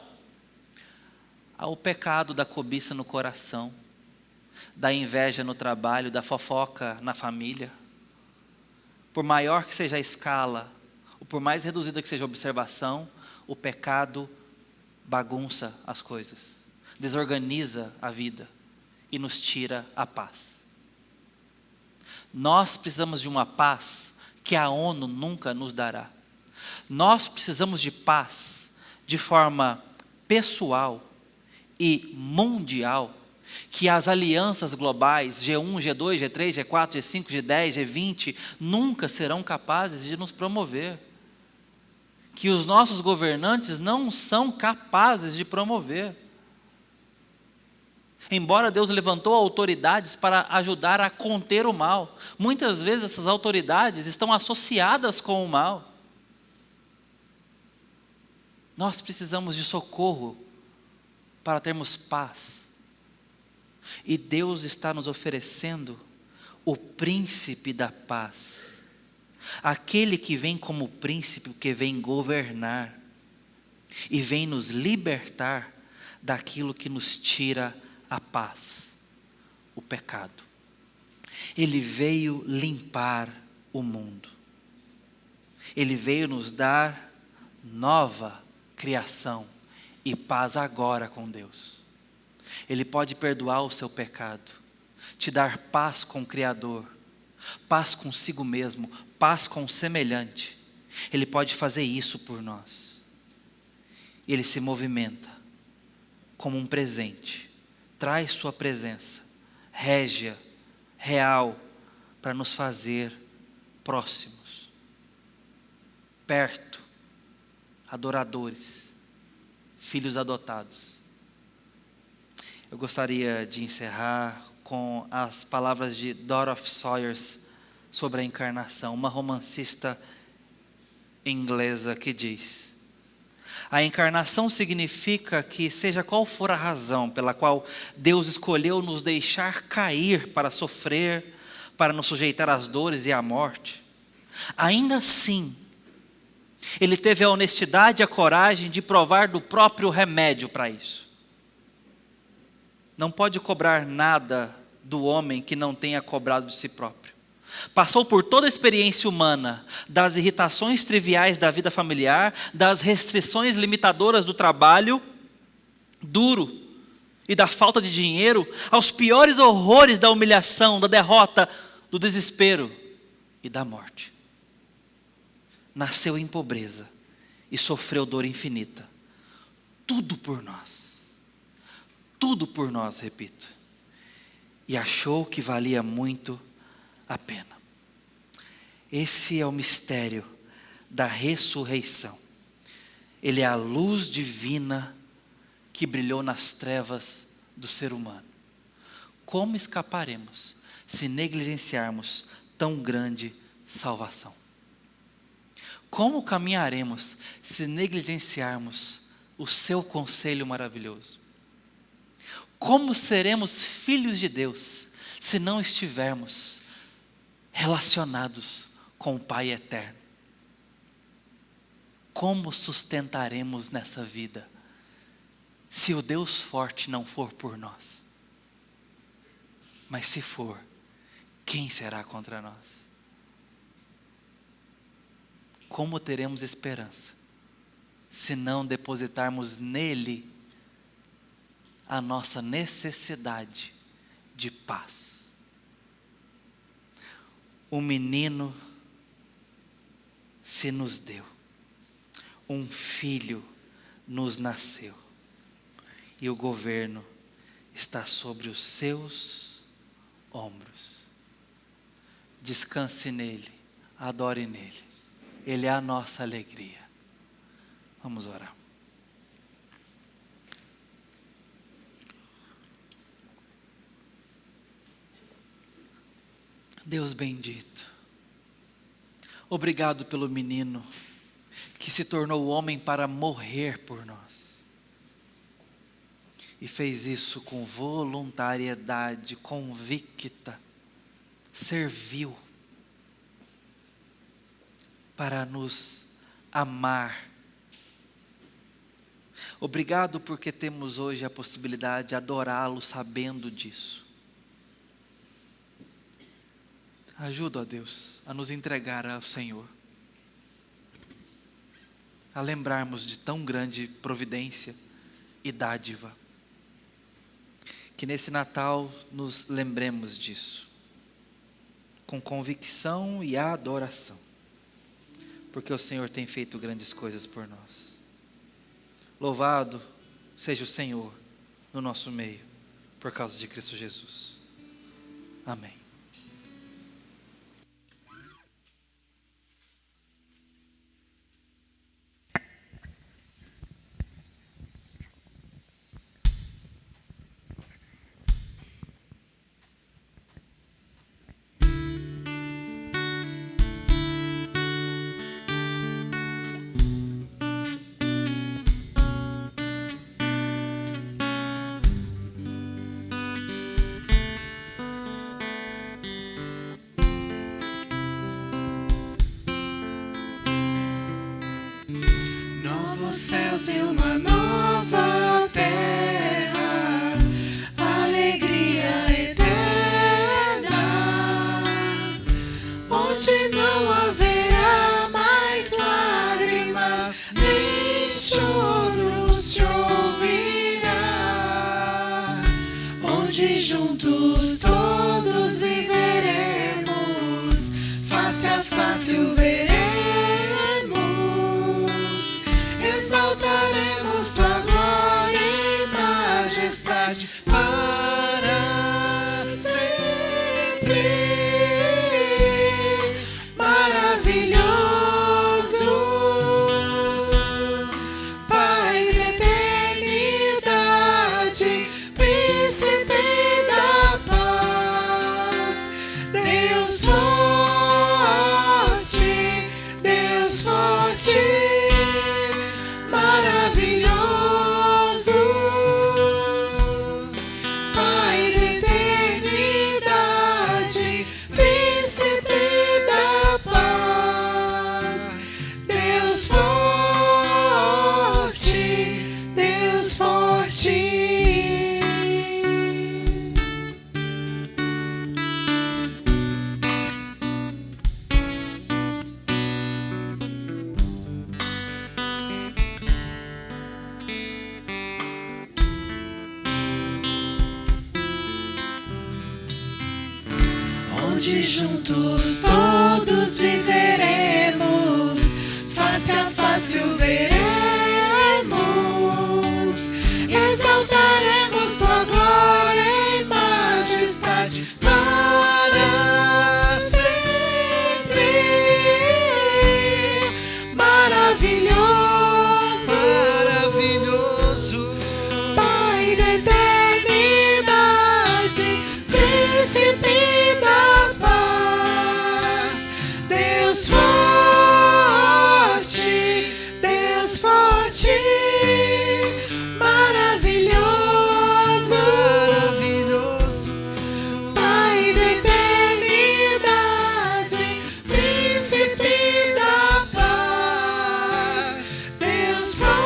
ao pecado da cobiça no coração, da inveja no trabalho, da fofoca na família. Por maior que seja a escala, ou por mais reduzida que seja a observação, o pecado bagunça as coisas, desorganiza a vida e nos tira a paz. Nós precisamos de uma paz que a ONU nunca nos dará. Nós precisamos de paz de forma pessoal e mundial, que as alianças globais, G1, G2, G3, G4, G5, G10, G20, nunca serão capazes de nos promover. Que os nossos governantes não são capazes de promover. Embora Deus levantou autoridades para ajudar a conter o mal, muitas vezes essas autoridades estão associadas com o mal. Nós precisamos de socorro para termos paz. E Deus está nos oferecendo o príncipe da paz. Aquele que vem como príncipe, que vem governar e vem nos libertar daquilo que nos tira a paz, o pecado. Ele veio limpar o mundo. Ele veio nos dar nova criação e paz agora com Deus. Ele pode perdoar o seu pecado, te dar paz com o Criador, paz consigo mesmo, paz com o semelhante. Ele pode fazer isso por nós. Ele se movimenta como um presente, traz sua presença, régia, real, para nos fazer próximos, perto, adoradores, filhos adotados. Eu gostaria de encerrar com as palavras de Dorothy Sayers sobre a encarnação, uma romancista inglesa que diz: a encarnação significa que, seja qual for a razão pela qual Deus escolheu nos deixar cair para sofrer, para nos sujeitar às dores e à morte, ainda assim, Ele teve a honestidade e a coragem de provar do próprio remédio para isso. Não pode cobrar nada do homem que não tenha cobrado de si próprio. Passou por toda a experiência humana, das irritações triviais da vida familiar, das restrições limitadoras do trabalho duro e da falta de dinheiro, aos piores horrores da humilhação, da derrota, do desespero e da morte. Nasceu em pobreza e sofreu dor infinita. Tudo por nós. Tudo por nós, repito. E achou que valia muito a pena. Esse é o mistério da ressurreição. Ele é a luz divina que brilhou nas trevas do ser humano. Como escaparemos se negligenciarmos tão grande salvação? Como caminharemos se negligenciarmos o seu conselho maravilhoso? Como seremos filhos de Deus se não estivermos relacionados com o Pai eterno? Como sustentaremos nessa vida se o Deus forte não for por nós? Mas se for, quem será contra nós? Como teremos esperança se não depositarmos nele a nossa necessidade de paz? Um menino se nos deu, um filho nos nasceu, e o governo está sobre os seus ombros. Descanse nele, adore nele, ele é a nossa alegria. Vamos orar. Deus bendito, obrigado pelo menino que se tornou homem para morrer por nós. E fez isso com voluntariedade convicta, serviu para nos amar. Obrigado porque temos hoje a possibilidade de adorá-lo sabendo disso. Ajuda, ó Deus, a nos entregar ao Senhor, a lembrarmos de tão grande providência e dádiva. Que nesse Natal nos lembremos disso, com convicção e adoração, porque o Senhor tem feito grandes coisas por nós. Louvado seja o Senhor, no nosso meio, por causa de Cristo Jesus. Amém. Novos céus e uma nova terra, alegria eterna, onde não haverá mais lágrimas, nem choro se ouvirá, onde juntos todos viveremos, face a face o veremos. Exaltaremos sua glória e majestade para sempre. Maravilhoso, Pai da eternidade, Príncipe da paz, Deus forte, Deus forte. Maravilhoso, Pai da eternidade, Príncipe da paz, Deus forte, Deus forte. Onde juntos todos viveremos, face a face o veremos, exaltaremos tua glória e majestade para sempre. Maravilhoso, maravilhoso, Pai da eternidade, Príncipe da paz, Deus forte, Deus forte. Maravilhoso, maravilhoso, Pai da eternidade, Príncipe da paz, Deus forte,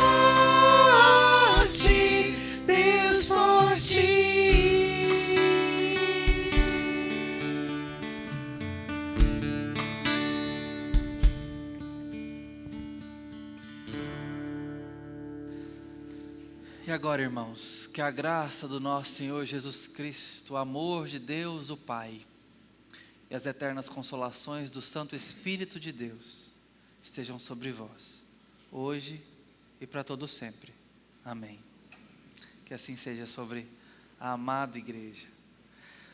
Deus forte. E agora, irmãos, que a graça do nosso Senhor Jesus Cristo, o amor de Deus, o Pai, e as eternas consolações do Santo Espírito de Deus estejam sobre vós, hoje e para todo sempre. Amém. Que assim seja sobre a amada igreja.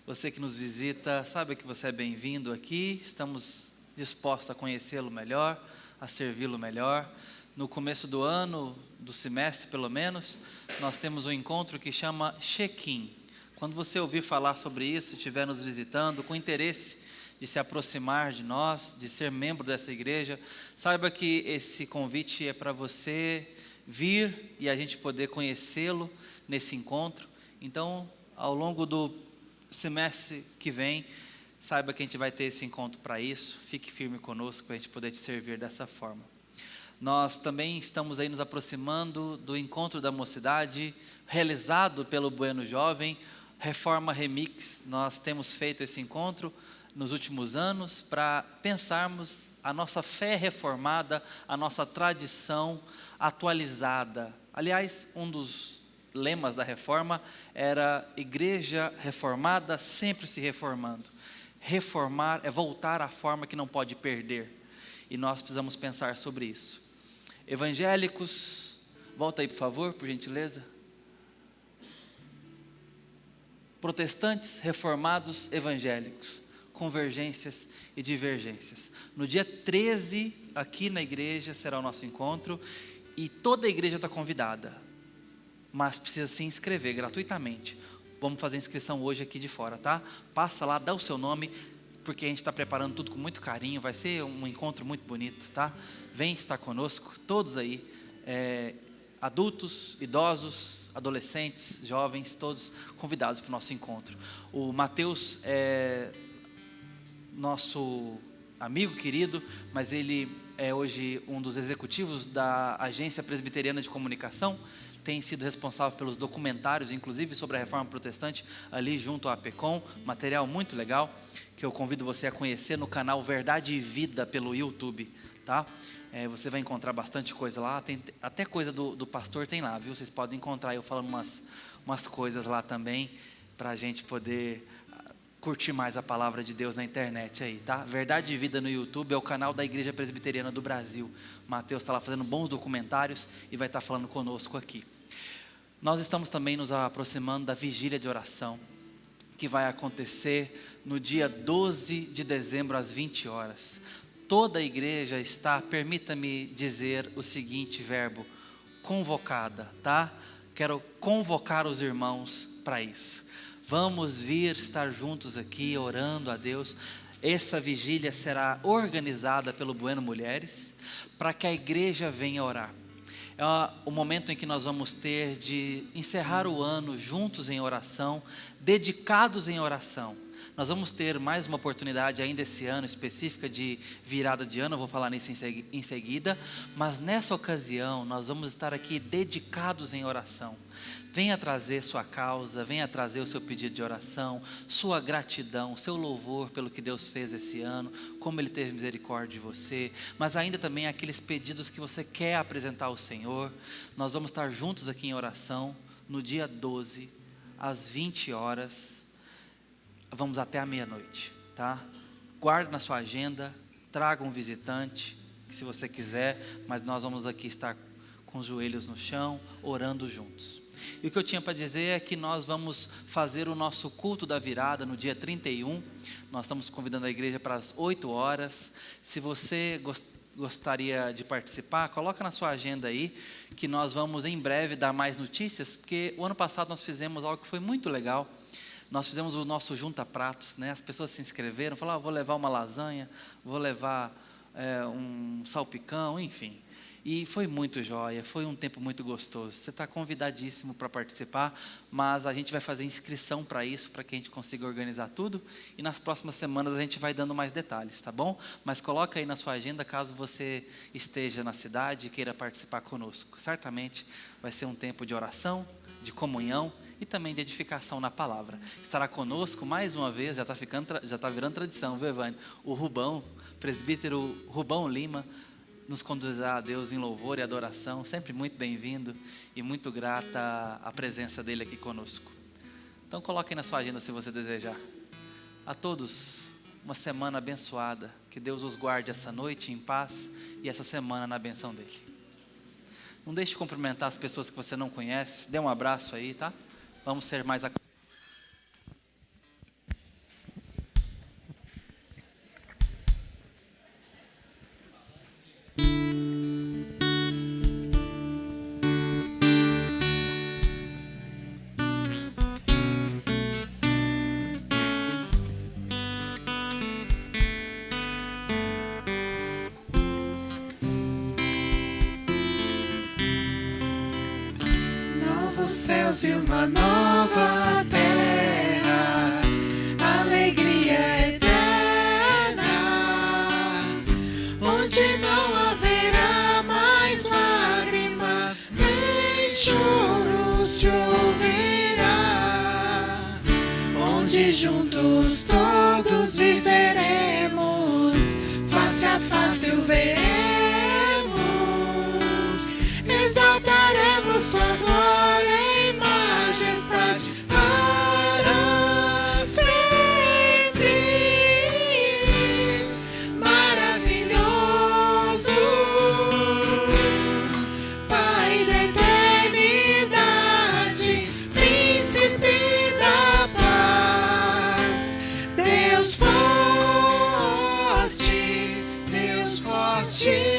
Você que nos visita, sabe que você é bem-vindo aqui, estamos dispostos a conhecê-lo melhor, a servi-lo melhor. No começo do ano, do semestre pelo menos, nós temos um encontro que chama Check-in. Quando você ouvir falar sobre isso, estiver nos visitando, com interesse de se aproximar de nós, de ser membro dessa igreja, saiba que esse convite é para você vir e a gente poder conhecê-lo nesse encontro. Então, ao longo do semestre que vem, saiba que a gente vai ter esse encontro para isso. Fique firme conosco para a gente poder te servir dessa forma. Nós também estamos aí nos aproximando do encontro da mocidade, realizado pelo Bueno Jovem, Reforma Remix. Nós temos feito esse encontro nos últimos anos para pensarmos a nossa fé reformada, a nossa tradição atualizada. Aliás, um dos lemas da reforma era Igreja Reformada sempre se reformando. Reformar é voltar à forma que não pode perder. E nós precisamos pensar sobre isso. Evangélicos, volta aí por favor, por gentileza. protestantes, reformados, evangélicos, convergências e divergências. No dia 13, aqui na igreja, será o nosso encontro, e toda a igreja está convidada, mas precisa se inscrever gratuitamente. Vamos fazer inscrição hoje aqui de fora, tá? Passa lá, dá o seu nome, porque a gente está preparando tudo com muito carinho, vai ser um encontro muito bonito, tá? Vem estar conosco, todos aí, adultos, idosos, adolescentes, jovens, todos convidados para o nosso encontro. O Mateus é nosso amigo querido, mas ele é hoje um dos executivos da Agência Presbiteriana de Comunicação, tem sido responsável pelos documentários, inclusive sobre a Reforma Protestante, ali junto à APECOM, material muito legal, que eu convido você a conhecer no canal Verdade e Vida pelo YouTube, tá? Você vai encontrar bastante coisa lá, tem até coisa do pastor tem lá, viu? Vocês podem encontrar eu falando umas coisas lá também, para a gente poder curtir mais a palavra de Deus na internet aí, tá? Verdade e Vida no YouTube é o canal da Igreja Presbiteriana do Brasil. Mateus está lá fazendo bons documentários e vai estar falando conosco aqui. Nós estamos também nos aproximando da vigília de oração, que vai acontecer no dia 12 de dezembro às 20 horas. Toda a igreja está, permita-me dizer o seguinte verbo, convocada, tá? Quero convocar os irmãos para isso. Vamos vir estar juntos aqui orando a Deus. Essa vigília será organizada pelo Bueno Mulheres, para que a igreja venha orar. É o momento em que nós vamos ter de encerrar o ano juntos em oração, dedicados em oração. Nós vamos ter mais uma oportunidade ainda esse ano específica de virada de ano, eu vou falar nisso em seguida, mas nessa ocasião nós vamos estar aqui dedicados em oração. Venha trazer sua causa, venha trazer o seu pedido de oração, sua gratidão, seu louvor pelo que Deus fez esse ano, como Ele teve misericórdia de você, mas ainda também aqueles pedidos que você quer apresentar ao Senhor. Nós vamos estar juntos aqui em oração no dia 12, às 20 horas, vamos até a meia-noite, tá? Guarde na sua agenda, traga um visitante, se você quiser, mas nós vamos aqui estar com os joelhos no chão, orando juntos. E o que eu tinha para dizer é que nós vamos fazer o nosso culto da virada no dia 31. Nós estamos convidando a igreja para as 8 horas. Se você gostaria de participar, coloca na sua agenda aí, que nós vamos em breve dar mais notícias, porque o ano passado nós fizemos algo que foi muito legal. Nós fizemos o nosso junta-pratos, né? As pessoas se inscreveram, falaram, vou levar uma lasanha, vou levar um salpicão, enfim. E foi muito jóia, foi um tempo muito gostoso. Você está convidadíssimo para participar, mas a gente vai fazer inscrição para isso, para que a gente consiga organizar tudo. E nas próximas semanas a gente vai dando mais detalhes, tá bom? Mas coloca aí na sua agenda, caso você esteja na cidade e queira participar conosco. Certamente vai ser um tempo de oração, de comunhão e também de edificação na palavra. Estará conosco mais uma vez, já está virando tradição, viu, Evane? O Rubão, presbítero Rubão Lima, nos conduzirá a Deus em louvor e adoração, sempre muito bem-vindo e muito grata a presença dele aqui conosco. Então coloquem na sua agenda se você desejar. A todos, uma semana abençoada, que Deus os guarde essa noite em paz e essa semana na benção dele. Não deixe de cumprimentar as pessoas que você não conhece, dê um abraço aí, tá? Vamos ser mais acolhedores. Novos céus e uma nova terra, alegria eterna, onde não haverá mais lágrimas, nem choro se ouvirá, onde juntos todos viveremos, face a face o veremos, exaltaremos tua glória e majestade para sempre. Maravilhoso, Pai da eternidade, Príncipe da paz. te